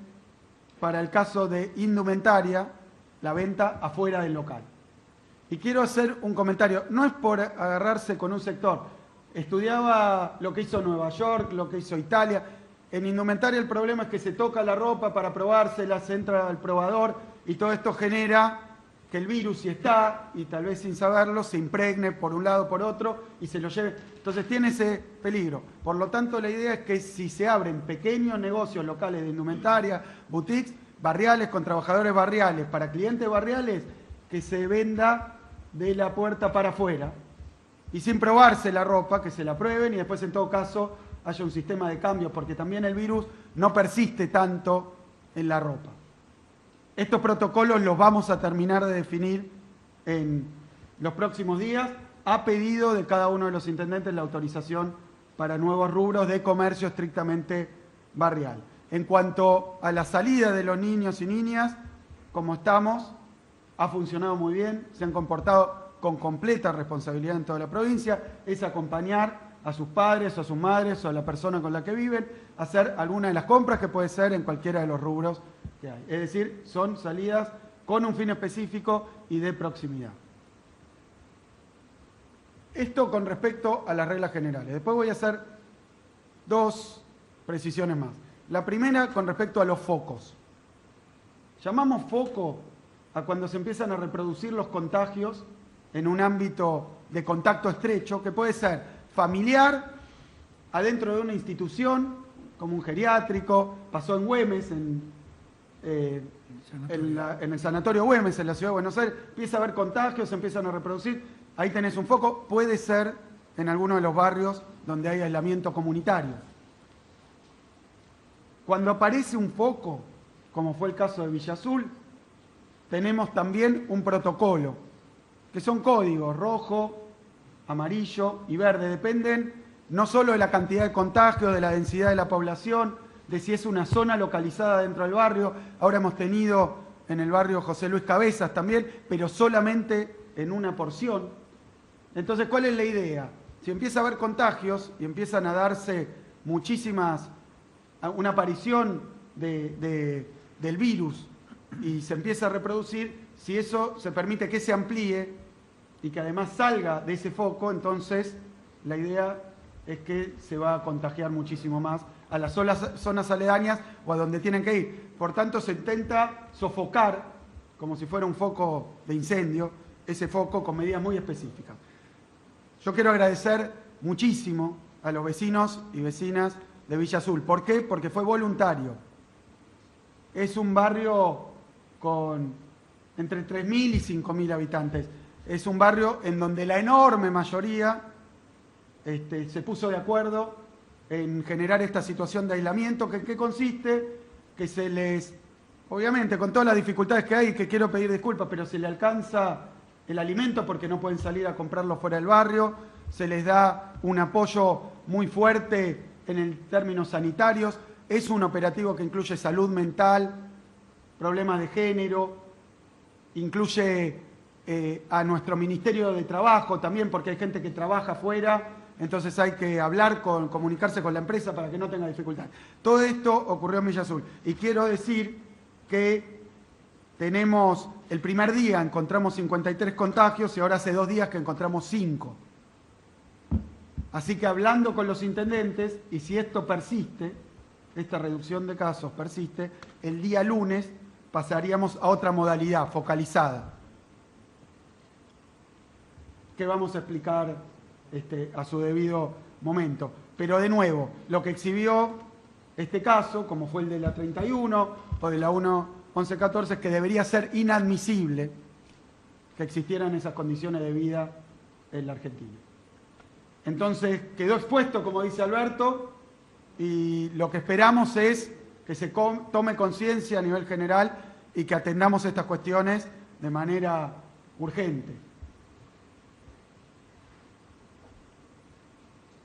para el caso de indumentaria, la venta afuera del local. Y quiero hacer un comentario, no es por agarrarse con un sector, estudiaba lo que hizo Nueva York, lo que hizo Italia. En indumentaria el problema es que se toca la ropa para probársela, se entra al probador y todo esto genera que el virus, si está, y tal vez sin saberlo, se impregne por un lado o por otro y se lo lleve. Entonces tiene ese peligro. Por lo tanto, la idea es que si se abren pequeños negocios locales de indumentaria, boutiques, barriales, con trabajadores barriales, para clientes barriales, que se venda de la puerta para afuera y sin probarse la ropa, que se la prueben y después en todo caso haya un sistema de cambio, porque también el virus no persiste tanto en la ropa. Estos protocolos los vamos a terminar de definir en los próximos días, a pedido de cada uno de los intendentes la autorización para nuevos rubros de comercio estrictamente barrial. En cuanto a la salida de los niños y niñas, como estamos, ha funcionado muy bien, se han comportado con completa responsabilidad en toda la provincia, es acompañar a sus padres o a sus madres o a la persona con la que viven, a hacer alguna de las compras que puede ser en cualquiera de los rubros que hay. Es decir, son salidas con un fin específico y de proximidad. Esto con respecto a las reglas generales. Después voy a hacer dos precisiones más. La primera con respecto a los focos. Llamamos foco a cuando se empiezan a reproducir los contagios en un ámbito de contacto estrecho, que puede ser familiar, adentro de una institución, como un geriátrico, pasó en Güemes, en el sanatorio Güemes, en la ciudad de Buenos Aires, empieza a haber contagios, se empiezan a reproducir, ahí tenés un foco, puede ser en alguno de los barrios donde hay aislamiento comunitario. Cuando aparece un foco, como fue el caso de Villa Azul, tenemos también un protocolo, que son códigos rojo, amarillo y verde, dependen no solo de la cantidad de contagios, de la densidad de la población, de si es una zona localizada dentro del barrio. Ahora hemos tenido en el barrio José Luis Cabezas también, pero solamente en una porción. Entonces, ¿cuál es la idea? Si empieza a haber contagios y empiezan a darse una aparición del virus y se empieza a reproducir, si eso se permite que se amplíe y que además salga de ese foco, entonces la idea es que se va a contagiar muchísimo más a las zonas aledañas o a donde tienen que ir. Por tanto, se intenta sofocar, como si fuera un foco de incendio, ese foco con medidas muy específicas. Yo quiero agradecer muchísimo a los vecinos y vecinas de Villa Azul. ¿Por qué? Porque fue voluntario. Es un barrio con entre 3.000 y 5.000 habitantes. Es un barrio en donde la enorme mayoría se puso de acuerdo en generar esta situación de aislamiento, que ¿en qué consiste? Que se les, obviamente con todas las dificultades que hay, que quiero pedir disculpas, pero se les alcanza el alimento porque no pueden salir a comprarlo fuera del barrio, se les da un apoyo muy fuerte en términos sanitarios, es un operativo que incluye salud mental, problemas de género, incluye a nuestro Ministerio de Trabajo también, porque hay gente que trabaja afuera, entonces hay que comunicarse con la empresa para que no tenga dificultad. Todo esto ocurrió en Villa Azul. Y quiero decir que tenemos, el primer día encontramos 53 contagios y ahora hace 2 días que encontramos 5. Así que hablando con los intendentes, y si esto persiste, esta reducción de casos persiste, el día lunes pasaríamos a otra modalidad focalizada, que vamos a explicar a su debido momento. Pero de nuevo, lo que exhibió este caso, como fue el de la 31 o de la 1114, es que debería ser inadmisible que existieran esas condiciones de vida en la Argentina. Entonces quedó expuesto, como dice Alberto, y lo que esperamos es que se tome conciencia a nivel general y que atendamos estas cuestiones de manera urgente.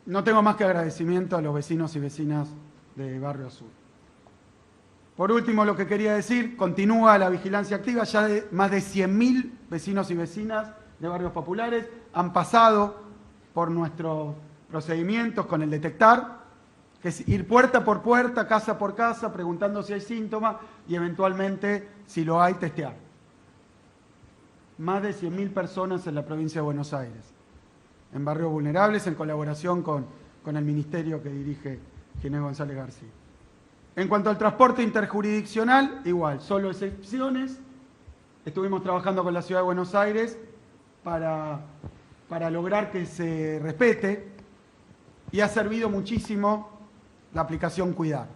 No tengo más que agradecimiento a los vecinos y vecinas de Barrio Azul. Por último, lo que quería decir, continúa la vigilancia activa, ya de más de 100.000 vecinos y vecinas de barrios populares han pasado por nuestros procedimientos con el detectar, que es ir puerta por puerta, casa por casa, preguntando si hay síntomas y eventualmente, si lo hay, testear. Más de 100.000 personas en la provincia de Buenos Aires, en barrios vulnerables, en colaboración con el ministerio que dirige Ginés González García. En cuanto al transporte interjurisdiccional, igual, solo excepciones. Estuvimos trabajando con la Ciudad de Buenos Aires para lograr que se respete, y ha servido muchísimo la aplicación Cuidar.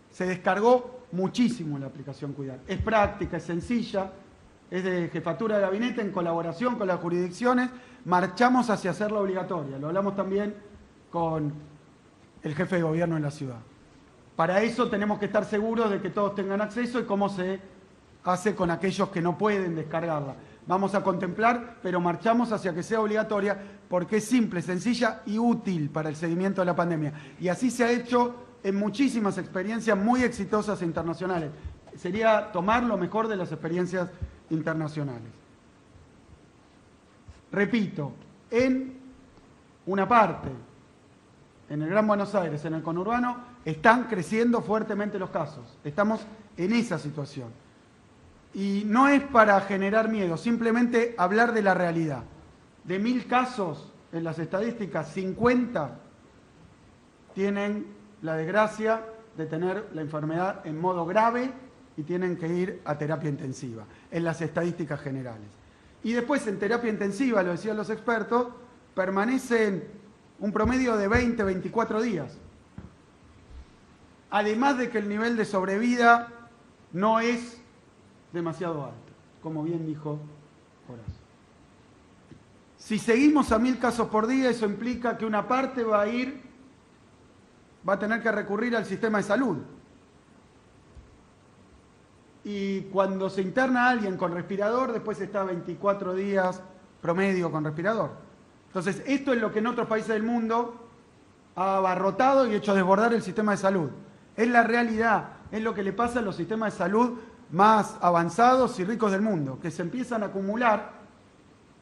Se descargó muchísimo la aplicación Cuidar. Es práctica, es sencilla, es de jefatura de gabinete en colaboración con las jurisdicciones. Marchamos hacia hacerla obligatoria. Lo hablamos también con el jefe de gobierno de la ciudad. Para eso tenemos que estar seguros de que todos tengan acceso y cómo se hace con aquellos que no pueden descargarla. Vamos a contemplar, pero marchamos hacia que sea obligatoria porque es simple, sencilla y útil para el seguimiento de la pandemia. Y así se ha hecho en muchísimas experiencias muy exitosas internacionales. Sería tomar lo mejor de las experiencias internacionales. Repito, en una parte, en el Gran Buenos Aires, en el conurbano, están creciendo fuertemente los casos. Estamos en esa situación. Y no es para generar miedo, simplemente hablar de la realidad. De 1000 casos en las estadísticas, 50 tienen la desgracia de tener la enfermedad en modo grave y tienen que ir a terapia intensiva, en las estadísticas generales. Y después en terapia intensiva, lo decían los expertos, permanecen un promedio de 20, 24 días. Además de que el nivel de sobrevida no es demasiado alto, como bien dijo Horacio. Si seguimos a 1000 casos por día, eso implica que una parte va a tener que recurrir al sistema de salud. Y cuando se interna a alguien con respirador, después está 24 días promedio con respirador. Entonces, esto es lo que en otros países del mundo ha abarrotado y hecho desbordar el sistema de salud. Es la realidad, es lo que le pasa a los sistemas de salud más avanzados y ricos del mundo, que se empiezan a acumular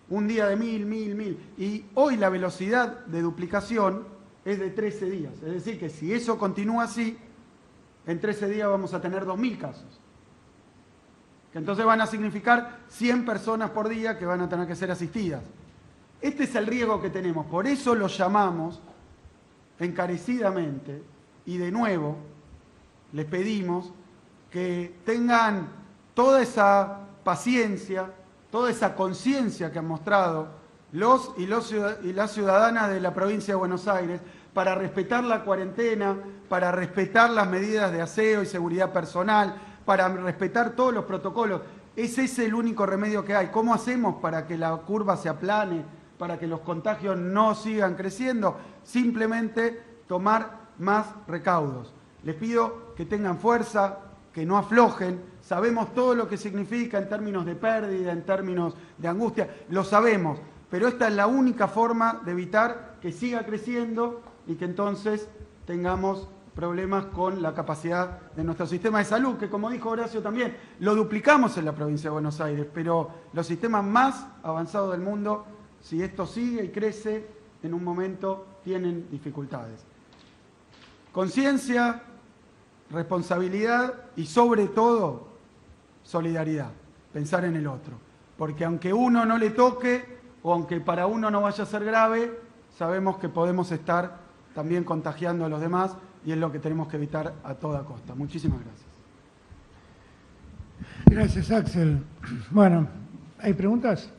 un día de 1000. Y hoy la velocidad de duplicación es de 13 días. Es decir, que si eso continúa así, en 13 días vamos a tener 2000 casos. Que entonces van a significar 100 personas por día que van a tener que ser asistidas. Este es el riesgo que tenemos. Por eso los llamamos encarecidamente y de nuevo les pedimos que tengan toda esa paciencia, toda esa conciencia que han mostrado los y las ciudadanas de la provincia de Buenos Aires para respetar la cuarentena, para respetar las medidas de aseo y seguridad personal, para respetar todos los protocolos. Ese es el único remedio que hay. ¿Cómo hacemos para que la curva se aplane, para que los contagios no sigan creciendo? Simplemente tomar más recaudos. Les pido que tengan fuerza, que no aflojen. Sabemos todo lo que significa en términos de pérdida, en términos de angustia. Lo sabemos, pero esta es la única forma de evitar que siga creciendo y que entonces tengamos problemas con la capacidad de nuestro sistema de salud, que como dijo Horacio también, lo duplicamos en la provincia de Buenos Aires, pero los sistemas más avanzados del mundo, si esto sigue y crece, en un momento tienen dificultades. Conciencia, responsabilidad y sobre todo solidaridad, pensar en el otro, porque aunque uno no le toque o aunque para uno no vaya a ser grave, sabemos que podemos estar también contagiando a los demás y es lo que tenemos que evitar a toda costa. Muchísimas gracias. Gracias, Axel. Bueno, ¿hay preguntas?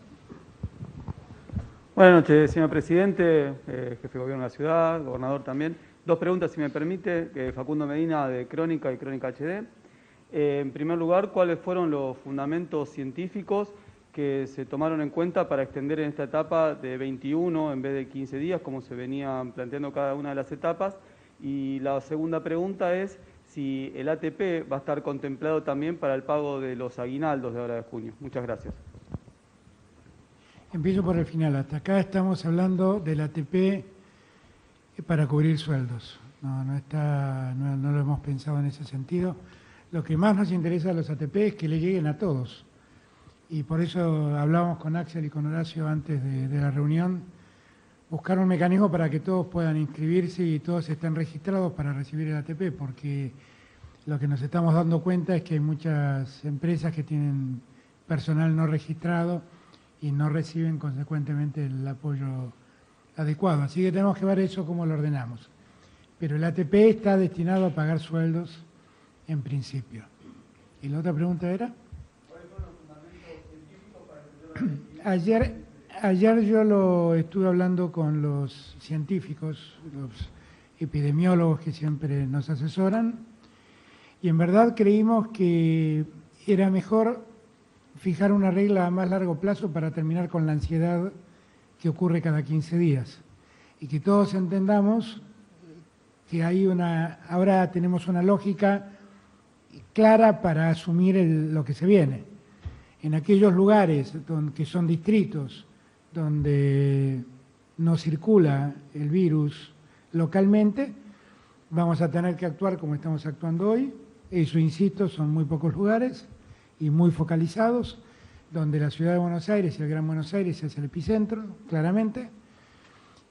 Buenas noches, señor presidente, jefe de gobierno de la ciudad, gobernador también. 2 preguntas, si me permite. Facundo Medina, de Crónica y Crónica HD. En primer lugar, ¿cuáles fueron los fundamentos científicos que se tomaron en cuenta para extender en esta etapa de 21 en vez de 15 días, como se venían planteando cada una de las etapas? Y la segunda pregunta es si el ATP va a estar contemplado también para el pago de los aguinaldos de ahora de junio. Muchas gracias. Empiezo por el final. Hasta acá estamos hablando del ATP para cubrir sueldos. No lo hemos pensado en ese sentido. Lo que más nos interesa a los ATP es que le lleguen a todos. Y por eso hablamos con Axel y con Horacio antes de la reunión, buscar un mecanismo para que todos puedan inscribirse y todos estén registrados para recibir el ATP, porque lo que nos estamos dando cuenta es que hay muchas empresas que tienen personal no registrado y no reciben consecuentemente el apoyo adecuado. Así que tenemos que ver eso cómo lo ordenamos. Pero el ATP está destinado a pagar sueldos en principio. ¿Y la otra pregunta era? ¿Cuáles fueron los fundamentos científicos para el Ayer yo lo estuve hablando con los científicos, los epidemiólogos que siempre nos asesoran, y en verdad creímos que era mejor fijar una regla a más largo plazo para terminar con la ansiedad que ocurre cada 15 días y que todos entendamos que ahora tenemos una lógica clara para asumir lo que se viene. En aquellos lugares que son distritos, donde no circula el virus localmente, vamos a tener que actuar como estamos actuando hoy. Eso, insisto, son muy pocos lugares y muy focalizados, donde la ciudad de Buenos Aires y el Gran Buenos Aires es el epicentro, claramente,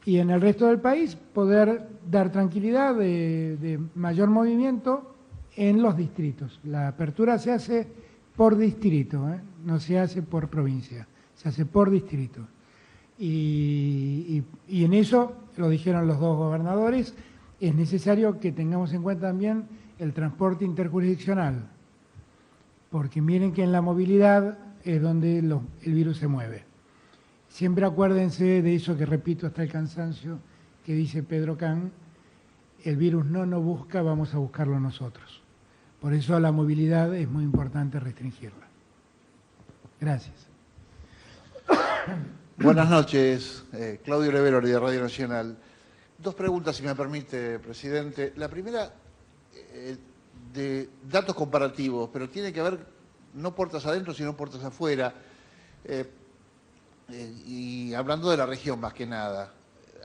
y en el resto del país poder dar tranquilidad de mayor movimiento en los distritos. La apertura se hace por distrito, no se hace por provincia, se hace por distrito. Y en eso, lo dijeron los dos gobernadores, es necesario que tengamos en cuenta también el transporte interjurisdiccional, porque miren que en la movilidad es donde el virus se mueve. Siempre acuérdense de eso que repito hasta el cansancio, que dice Pedro Can: el virus no nos busca, vamos a buscarlo nosotros. Por eso la movilidad es muy importante restringirla. Gracias. Buenas noches, Claudio Leverori de Radio Nacional. Dos preguntas, si me permite, presidente. La primera, de datos comparativos, pero tiene que ver no puertas adentro, sino puertas afuera. Y hablando de la región más que nada,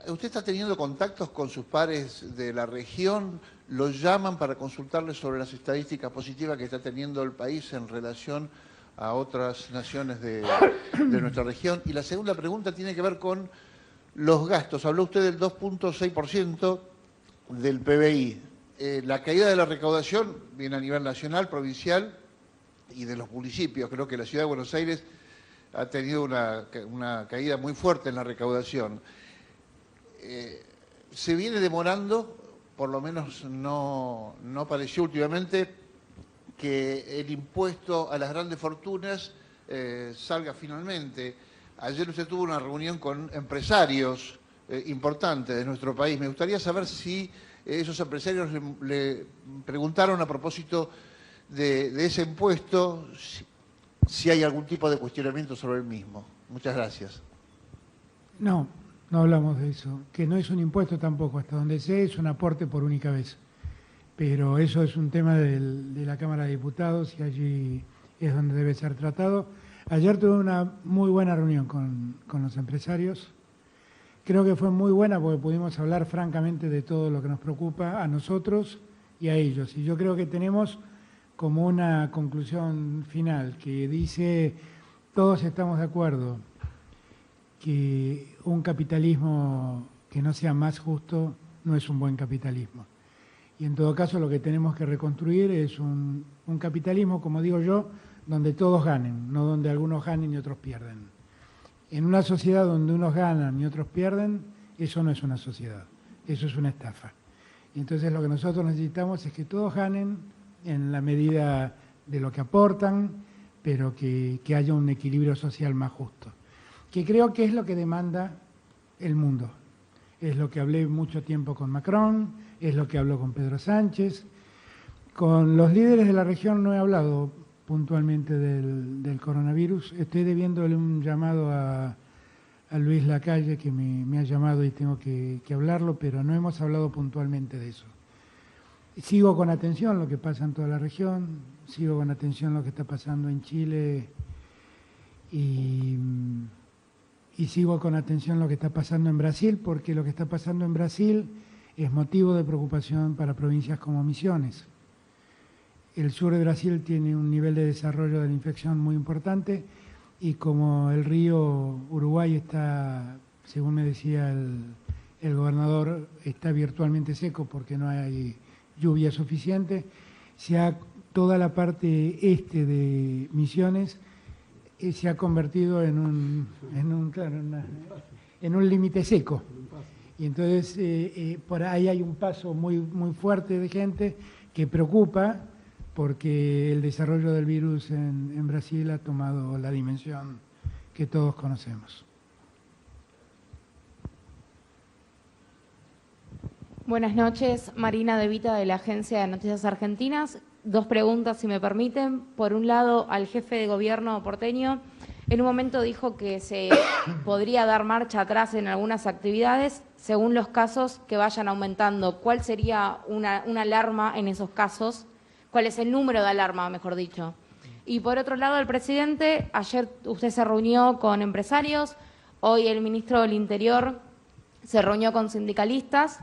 ¿usted está teniendo contactos con sus pares de la región? ¿Los llaman para consultarles sobre las estadísticas positivas que está teniendo el país en relación a otras naciones de nuestra región? Y la segunda pregunta tiene que ver con los gastos. Habló usted del 2.6% del PBI. La caída de la recaudación viene a nivel nacional, provincial y de los municipios. Creo que la ciudad de Buenos Aires ha tenido una caída muy fuerte en la recaudación. Se viene demorando, por lo menos no pareció últimamente, que el impuesto a las grandes fortunas salga finalmente. Ayer usted tuvo una reunión con empresarios importantes de nuestro país. Me gustaría saber si esos empresarios le preguntaron a propósito de ese impuesto, si hay algún tipo de cuestionamiento sobre el mismo. Muchas gracias. No hablamos de eso, que no es un impuesto tampoco, hasta donde sé es un aporte por única vez. Pero eso es un tema de la Cámara de Diputados y allí es donde debe ser tratado. Ayer tuve una muy buena reunión con los empresarios. Creo que fue muy buena porque pudimos hablar francamente de todo lo que nos preocupa a nosotros y a ellos. Y yo creo que tenemos como una conclusión final que dice: todos estamos de acuerdo que un capitalismo que no sea más justo no es un buen capitalismo. Y en todo caso lo que tenemos que reconstruir es un capitalismo, como digo yo, donde todos ganen, no donde algunos ganen y otros pierden. En una sociedad donde unos ganan y otros pierden, eso no es una sociedad, eso es una estafa. Y entonces lo que nosotros necesitamos es que todos ganen en la medida de lo que aportan, pero que haya un equilibrio social más justo, que creo que es lo que demanda el mundo. Es lo que hablé mucho tiempo con Macron, es lo que habló con Pedro Sánchez. Con los líderes de la región no he hablado puntualmente del coronavirus. Estoy debiéndole un llamado a Luis Lacalle, que me ha llamado y tengo que hablarlo, pero no hemos hablado puntualmente de eso. Sigo con atención lo que pasa en toda la región, sigo con atención lo que está pasando en Chile y sigo con atención lo que está pasando en Brasil, porque lo que está pasando en Brasil es motivo de preocupación para provincias como Misiones. El sur de Brasil tiene un nivel de desarrollo de la infección muy importante y como el río Uruguay está, según me decía el gobernador, está virtualmente seco porque no hay lluvia suficiente, toda la parte este de Misiones se ha convertido en un límite seco. Y entonces por ahí hay un paso muy fuerte de gente que preocupa porque el desarrollo del virus en Brasil ha tomado la dimensión que todos conocemos. Buenas noches, Marina De Vita de la Agencia de Noticias Argentinas. Dos preguntas, si me permiten. Por un lado, al jefe de gobierno porteño, En un momento dijo que se podría dar marcha atrás en algunas actividades según los casos que vayan aumentando. ¿Cuál sería una alarma en esos casos? ¿Cuál es el número de alarma, mejor dicho? Y por otro lado, el presidente, ayer usted se reunió con empresarios, hoy el ministro del Interior se reunió con sindicalistas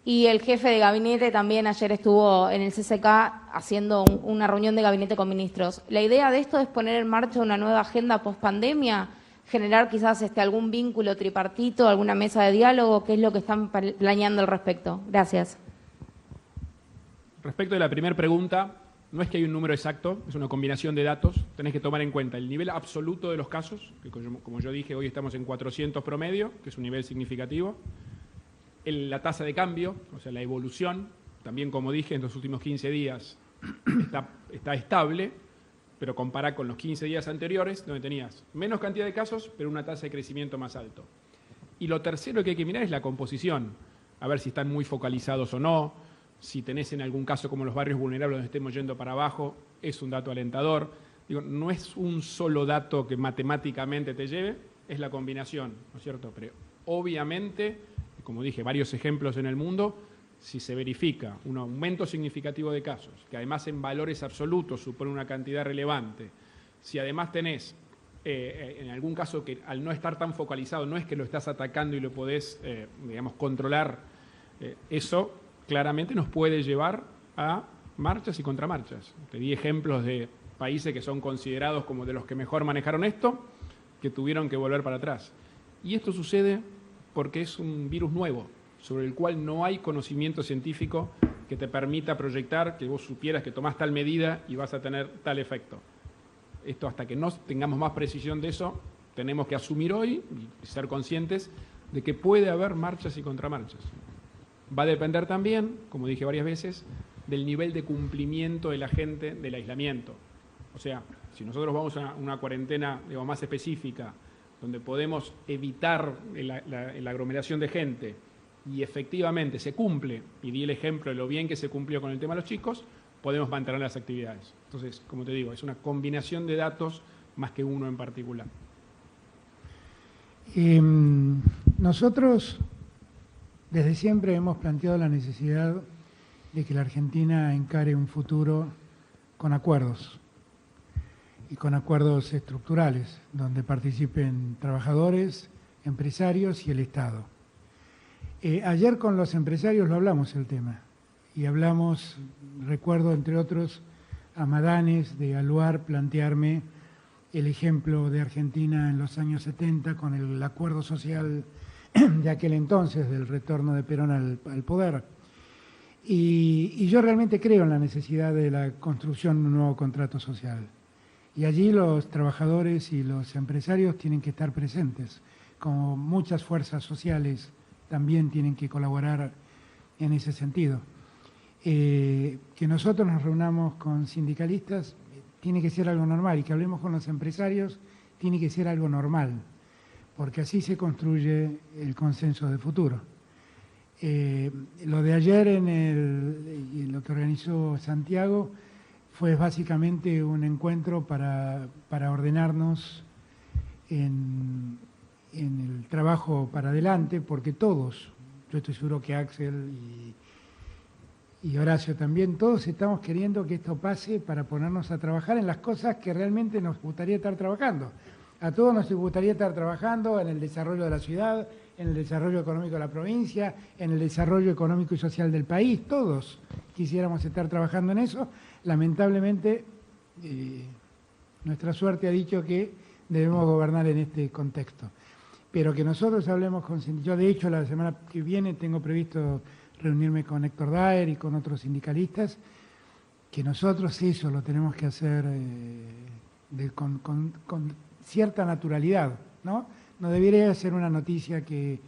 y el jefe de gabinete también ayer estuvo en el CCK haciendo una reunión de gabinete con ministros. La idea de esto es poner en marcha una nueva agenda post-pandemia, generar quizás algún vínculo tripartito, alguna mesa de diálogo. ¿Qué es lo que están planeando al respecto? Gracias. Respecto de la primera pregunta, no es que hay un número exacto, es una combinación de datos. Tenés que tomar en cuenta el nivel absoluto de los casos, que como yo dije, hoy estamos en 400 promedio, que es un nivel significativo. La tasa de cambio, o sea, la evolución, también como dije, en los últimos 15 días está estable, pero compará con los 15 días anteriores, donde tenías menos cantidad de casos, pero una tasa de crecimiento más alto. Y lo tercero que hay que mirar es la composición, a ver si están muy focalizados o no, si tenés en algún caso como los barrios vulnerables donde estemos yendo para abajo, es un dato alentador. Digo, no es un solo dato que matemáticamente te lleve, es la combinación, ¿no es cierto? Pero obviamente, como dije, varios ejemplos en el mundo, si se verifica un aumento significativo de casos, que además en valores absolutos supone una cantidad relevante, si además tenés en algún caso que al no estar tan focalizado, no es que lo estás atacando y lo podés, digamos, controlar, eso claramente nos puede llevar a marchas y contramarchas. Te di ejemplos de países que son considerados como de los que mejor manejaron esto, que tuvieron que volver para atrás. Y esto sucede porque es un virus nuevo, sobre el cual no hay conocimiento científico que te permita proyectar que vos supieras que tomás tal medida y vas a tener tal efecto. Esto, hasta que no tengamos más precisión de eso, tenemos que asumir hoy y ser conscientes de que puede haber marchas y contramarchas. Va a depender también, como dije varias veces, del nivel de cumplimiento de la gente del aislamiento. O sea, si nosotros vamos a una cuarentena, digamos, más específica, donde podemos evitar la aglomeración de gente y efectivamente se cumple, y di el ejemplo de lo bien que se cumplió con el tema de los chicos, podemos mantener las actividades. Entonces, como te digo, es una combinación de datos más que uno en particular. Nosotros desde siempre hemos planteado la necesidad de que la Argentina encare un futuro con acuerdos y con acuerdos estructurales, donde participen trabajadores, empresarios y el Estado. Ayer con los empresarios lo hablamos el tema, y hablamos, recuerdo entre otros, a Madanes de Aluar plantearme el ejemplo de Argentina en los años 70 con el acuerdo social de aquel entonces, del retorno de Perón al poder. Y yo realmente creo en la necesidad de la construcción de un nuevo contrato social. Y allí los trabajadores y los empresarios tienen que estar presentes, como muchas fuerzas sociales también tienen que colaborar en ese sentido. Que nosotros nos reunamos con sindicalistas tiene que ser algo normal, y que hablemos con los empresarios tiene que ser algo normal, porque así se construye el consenso de futuro. Lo de ayer en lo que organizó Santiago fue básicamente un encuentro para ordenarnos en el trabajo para adelante, porque todos, yo estoy seguro que Axel y Horacio también, todos estamos queriendo que esto pase para ponernos a trabajar en las cosas que realmente nos gustaría estar trabajando. A todos nos gustaría estar trabajando en el desarrollo de la ciudad, en el desarrollo económico de la provincia, en el desarrollo económico y social del país. Todos quisiéramos estar trabajando en eso. Lamentablemente, nuestra suerte ha dicho que debemos gobernar en este contexto. Pero que nosotros hablemos con... Yo, de hecho, la semana que viene tengo previsto reunirme con Héctor Daer y con otros sindicalistas, que nosotros eso lo tenemos que hacer con cierta naturalidad, ¿no? No debería ser una noticia que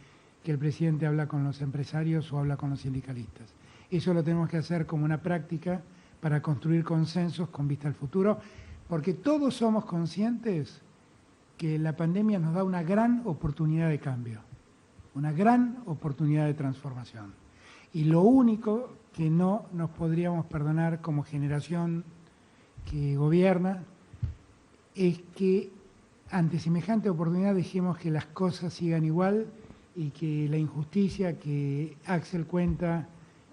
el presidente habla con los empresarios o habla con los sindicalistas. Eso lo tenemos que hacer como una práctica para construir consensos con vista al futuro, porque todos somos conscientes que la pandemia nos da una gran oportunidad de cambio, una gran oportunidad de transformación. Y lo único que no nos podríamos perdonar como generación que gobierna es que ante semejante oportunidad dejemos que las cosas sigan igual y que la injusticia que Axel cuenta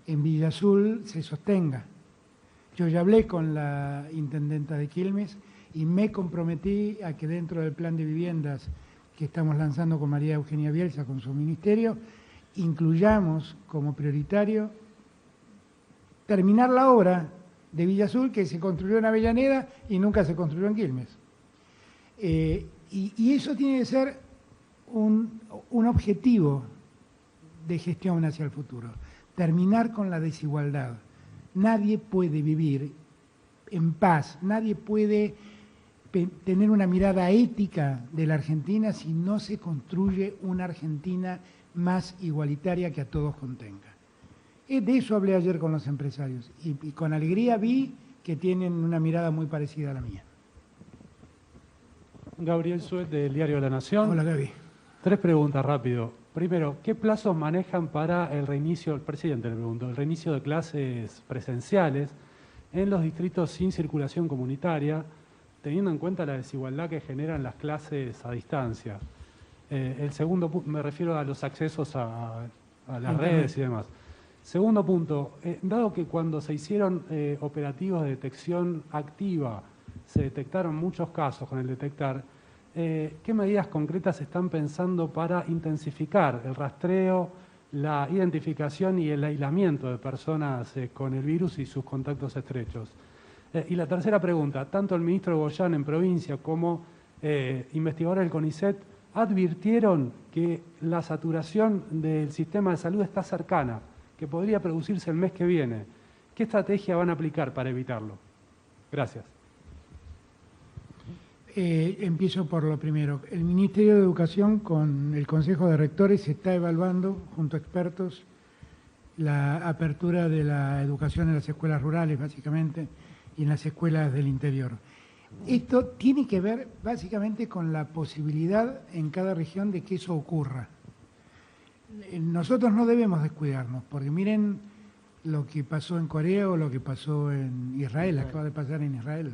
en Villa Azul se sostenga. Yo ya hablé con la intendenta de Quilmes y me comprometí a que dentro del plan de viviendas que estamos lanzando con María Eugenia Bielsa, con su ministerio, incluyamos como prioritario terminar la obra de Villa Azul que se construyó en Avellaneda y nunca se construyó en Quilmes. Y eso tiene que ser un objetivo de gestión hacia el futuro, terminar con la desigualdad. Nadie puede vivir en paz, nadie puede tener una mirada ética de la Argentina si no se construye una Argentina más igualitaria que a todos contenga. De eso hablé ayer con los empresarios y con alegría vi que tienen una mirada muy parecida a la mía. Gabriel Suet, del Diario de la Nación. Hola, Gaby. 3 preguntas rápido. Primero, ¿qué plazos manejan para el reinicio, el presidente le pregunto, el reinicio de clases presenciales en los distritos sin circulación comunitaria, teniendo en cuenta la desigualdad que generan las clases a distancia? El segundo punto, me refiero a los accesos a las redes y demás. Segundo punto, dado que cuando se hicieron operativos de detección activa se detectaron muchos casos con el detectar, ¿qué medidas concretas están pensando para intensificar el rastreo, la identificación y el aislamiento de personas con el virus y sus contactos estrechos? Y la tercera pregunta, tanto el ministro Goyán en provincia como investigadores del CONICET advirtieron que la saturación del sistema de salud está cercana, que podría producirse el mes que viene. ¿Qué estrategia van a aplicar para evitarlo? Gracias. Empiezo por lo primero. El Ministerio de Educación con el Consejo de Rectores está evaluando, junto a expertos, la apertura de la educación en las escuelas rurales, básicamente, y en las escuelas del interior. Esto tiene que ver básicamente con la posibilidad en cada región de que eso ocurra. Nosotros no debemos descuidarnos, porque miren lo que pasó en Corea o lo que pasó en Israel, acaba de pasar en Israel,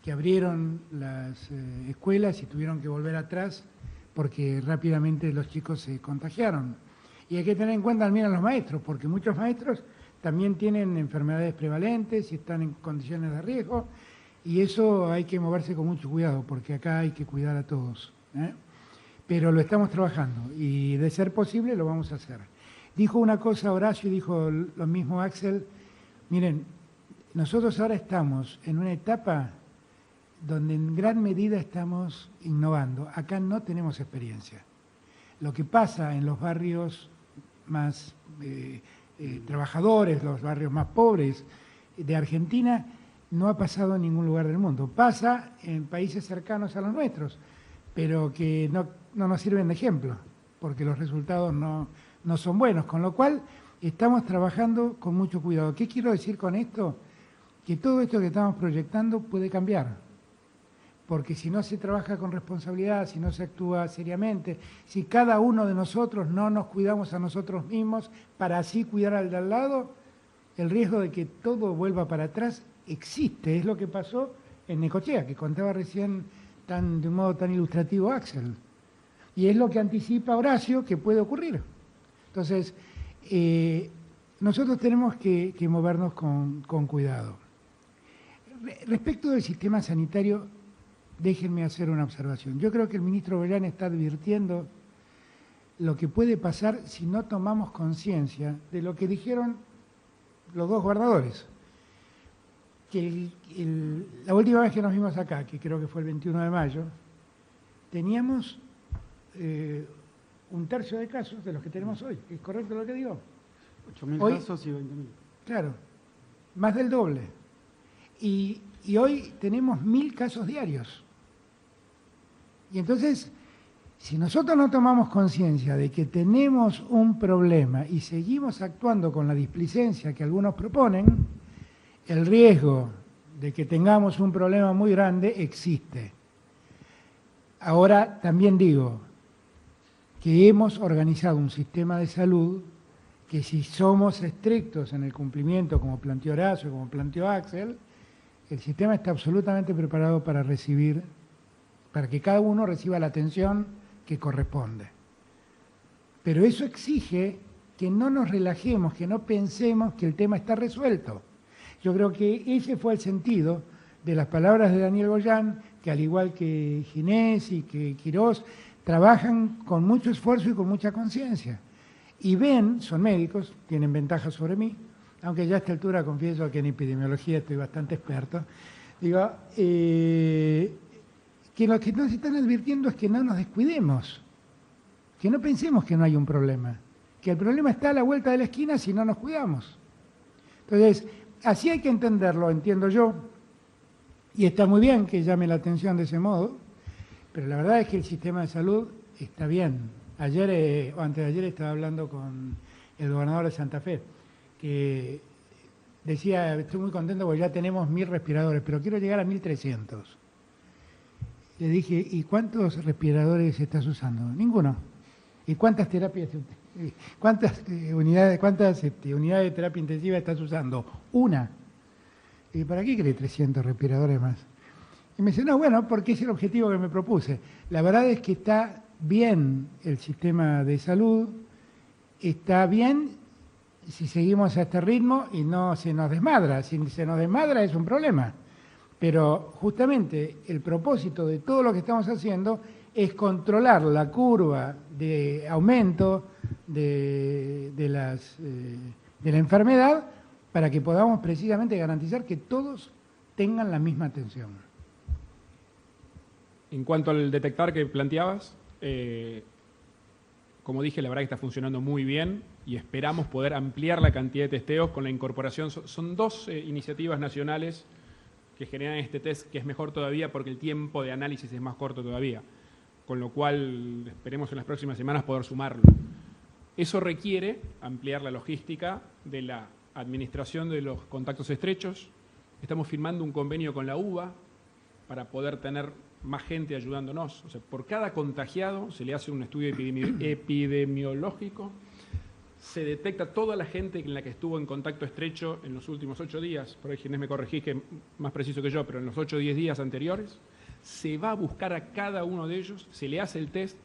que abrieron las escuelas y tuvieron que volver atrás porque rápidamente los chicos se contagiaron. Y hay que tener en cuenta también a los maestros, porque muchos maestros también tienen enfermedades prevalentes y están en condiciones de riesgo, y eso hay que moverse con mucho cuidado, porque acá hay que cuidar a todos, ¿eh? Pero lo estamos trabajando y de ser posible lo vamos a hacer. Dijo una cosa Horacio y dijo lo mismo Axel. Miren, nosotros ahora estamos en una etapa donde en gran medida estamos innovando. Acá no tenemos experiencia. Lo que pasa en los barrios más trabajadores, los barrios más pobres de Argentina, no ha pasado en ningún lugar del mundo. Pasa en países cercanos a los nuestros, pero que no nos sirven de ejemplo, porque los resultados no son buenos. Con lo cual, estamos trabajando con mucho cuidado. ¿Qué quiero decir con esto? Que todo esto que estamos proyectando puede cambiar. Porque si no se trabaja con responsabilidad, si no se actúa seriamente, si cada uno de nosotros no nos cuidamos a nosotros mismos para así cuidar al de al lado, el riesgo de que todo vuelva para atrás existe. Es lo que pasó en Necochea, que contaba recién de un modo tan ilustrativo Axel. Y es lo que anticipa Horacio que puede ocurrir. Entonces, nosotros tenemos que movernos con cuidado. Respecto del sistema sanitario, déjenme hacer una observación. Yo creo que el ministro Goyán está advirtiendo lo que puede pasar si no tomamos conciencia de lo que dijeron los dos gobernadores. Que la última vez que nos vimos acá, que creo que fue el 21 de mayo, teníamos un tercio de casos de los que tenemos hoy. ¿Es correcto lo que digo? 8.000 casos y 20.000. Claro, más del doble. Y hoy tenemos 1.000 casos diarios. Y entonces, si nosotros no tomamos conciencia de que tenemos un problema y seguimos actuando con la displicencia que algunos proponen, el riesgo de que tengamos un problema muy grande existe. Ahora también digo que hemos organizado un sistema de salud que si somos estrictos en el cumplimiento, como planteó Horacio, como planteó Axel, el sistema está absolutamente preparado para recibir para que cada uno reciba la atención que corresponde. Pero eso exige que no nos relajemos, que no pensemos que el tema está resuelto. Yo creo que ese fue el sentido de las palabras de Daniel Goyán, que al igual que Ginés y que Quirós, trabajan con mucho esfuerzo y con mucha conciencia. Y ven, son médicos, tienen ventajas sobre mí, aunque ya a esta altura confieso que en epidemiología estoy bastante experto, digo, que lo que nos están advirtiendo es que no nos descuidemos, que no pensemos que no hay un problema, que el problema está a la vuelta de la esquina si no nos cuidamos. Entonces, así hay que entenderlo, entiendo yo, y está muy bien que llame la atención de ese modo, pero la verdad es que el sistema de salud está bien. Ayer o antes de ayer estaba hablando con el gobernador de Santa Fe, que decía, estoy muy contento porque ya tenemos 1000 respiradores, pero quiero llegar a 1300. Le dije, ¿y cuántos respiradores estás usando? Ninguno. ¿Y cuántas terapias, cuántas unidades de terapia intensiva estás usando? Una. ¿Y para qué querés 300 respiradores más? Y me dice, no, bueno, porque es el objetivo que me propuse. La verdad es que está bien el sistema de salud, está bien si seguimos a este ritmo y no se nos desmadra. Si se nos desmadra es un problema. Pero justamente el propósito de todo lo que estamos haciendo es controlar la curva de aumento de la enfermedad para que podamos precisamente garantizar que todos tengan la misma atención. En cuanto al detectar que planteabas, como dije, la verdad que está funcionando muy bien y esperamos poder ampliar la cantidad de testeos con la incorporación. Son 2 iniciativas nacionales que generan este test, que es mejor todavía porque el tiempo de análisis es más corto todavía, con lo cual esperemos en las próximas semanas poder sumarlo. Eso requiere ampliar la logística de la administración de los contactos estrechos. Estamos firmando un convenio con la UBA para poder tener más gente ayudándonos. O sea, por cada contagiado se le hace un estudio epidemiológico, se detecta toda la gente en la que estuvo en contacto estrecho en los últimos 8 días, por ahí Ginés me corregís que es más preciso que yo, pero en los 8 o 10 días anteriores, se va a buscar a cada uno de ellos, se le hace el test,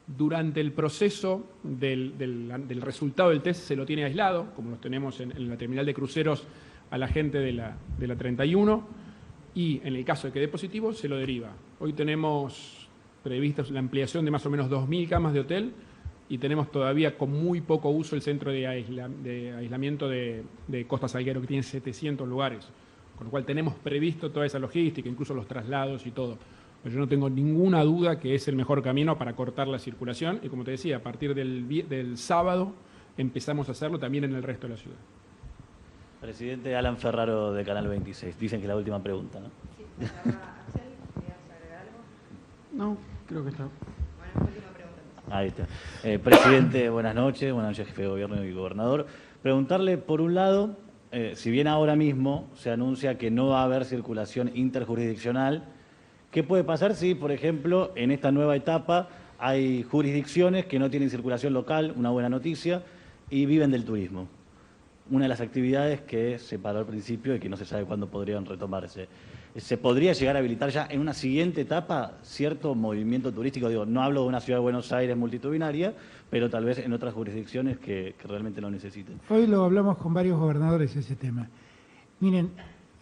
durante el proceso del resultado del test se lo tiene aislado, como los tenemos en la terminal de cruceros a la gente de la 31, y en el caso de que dé positivo, se lo deriva. Hoy tenemos prevista la ampliación de más o menos 2.000 camas de hotel y tenemos todavía con muy poco uso el centro de aislamiento de Costa Salguero, que tiene 700 lugares, con lo cual tenemos previsto toda esa logística, incluso los traslados y todo. Pero yo no tengo ninguna duda que es el mejor camino para cortar la circulación y, como te decía, a partir del sábado empezamos a hacerlo también en el resto de la ciudad. Presidente Alan Ferraro de Canal 26. Dicen que es la última pregunta, ¿no? Sí, Axel, ¿querías agregar algo? No, creo que está. Bueno, última pregunta. Ahí está. Presidente, buenas noches, jefe de gobierno y gobernador. Preguntarle, por un lado, si bien ahora mismo se anuncia que no va a haber circulación interjurisdiccional, ¿qué puede pasar si, por ejemplo, en esta nueva etapa hay jurisdicciones que no tienen circulación local, una buena noticia, y viven del turismo? Una de las actividades que se paró al principio y que no se sabe cuándo podrían retomarse. ¿Se podría llegar a habilitar ya en una siguiente etapa cierto movimiento turístico? Digo, no hablo de una ciudad de Buenos Aires multitudinaria, pero tal vez en otras jurisdicciones que realmente lo necesiten. Hoy lo hablamos con varios gobernadores ese tema. Miren,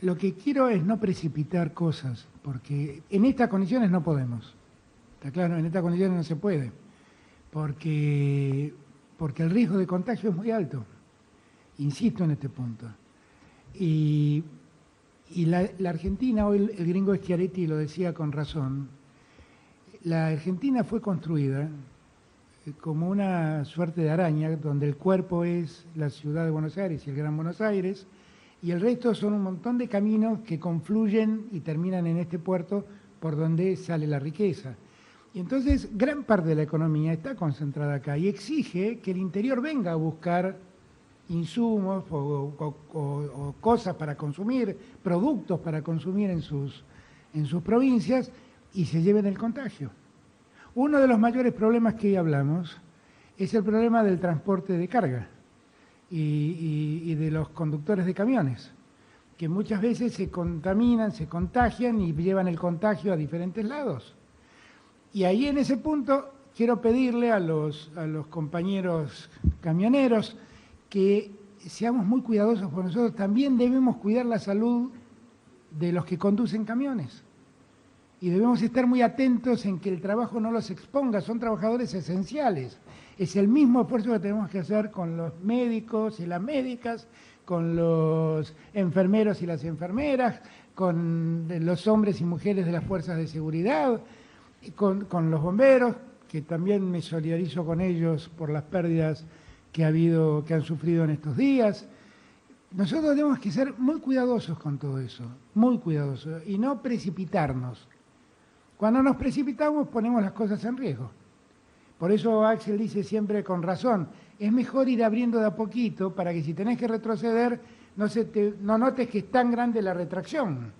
lo que quiero es no precipitar cosas, porque en estas condiciones no podemos. Está claro, en estas condiciones no se puede, porque el riesgo de contagio es muy alto. Insisto en este punto. Y la Argentina, hoy el gringo Schiaretti lo decía con razón, la Argentina fue construida como una suerte de araña, donde el cuerpo es la ciudad de Buenos Aires y el Gran Buenos Aires, y el resto son un montón de caminos que confluyen y terminan en este puerto por donde sale la riqueza. Y entonces gran parte de la economía está concentrada acá y exige que el interior venga a buscar insumos o cosas para consumir, productos para consumir en sus provincias y se lleven el contagio. Uno de los mayores problemas que hoy hablamos es el problema del transporte de carga y de los conductores de camiones, que muchas veces se contaminan, se contagian y llevan el contagio a diferentes lados. Y ahí en ese punto quiero pedirle a los compañeros camioneros que seamos muy cuidadosos, porque nosotros también debemos cuidar la salud de los que conducen camiones. Y debemos estar muy atentos en que el trabajo no los exponga, son trabajadores esenciales. Es el mismo esfuerzo que tenemos que hacer con los médicos y las médicas, con los enfermeros y las enfermeras, con los hombres y mujeres de las fuerzas de seguridad, con los bomberos, que también me solidarizo con ellos por las pérdidas que han sufrido en estos días. Nosotros tenemos que ser muy cuidadosos con todo eso, muy cuidadosos, y no precipitarnos. Cuando nos precipitamos ponemos las cosas en riesgo. Por eso Axel dice siempre con razón, es mejor ir abriendo de a poquito para que si tenés que retroceder no notes que es tan grande la retracción.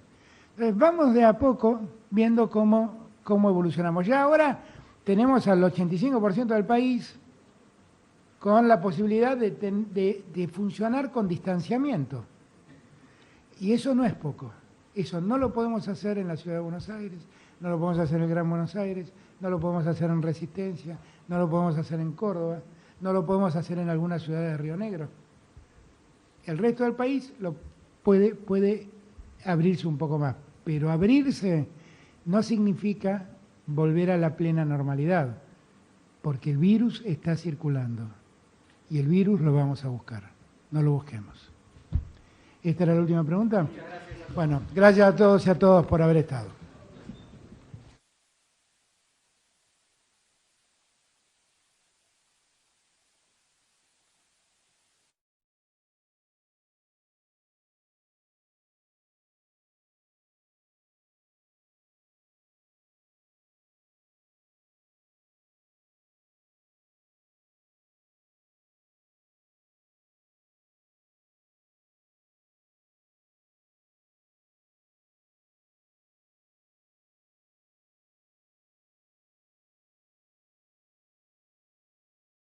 Entonces vamos de a poco viendo cómo evolucionamos. Ya ahora tenemos al 85% del país con la posibilidad de funcionar con distanciamiento. Y eso no es poco. Eso no lo podemos hacer en la Ciudad de Buenos Aires, no lo podemos hacer en el Gran Buenos Aires, no lo podemos hacer en Resistencia, no lo podemos hacer en Córdoba, no lo podemos hacer en algunas ciudades de Río Negro. El resto del país puede abrirse un poco más, pero abrirse no significa volver a la plena normalidad, porque el virus está circulando y el virus lo vamos a buscar, no lo busquemos. ¿Esta era la última pregunta? Bueno, gracias a todos y a todas por haber estado.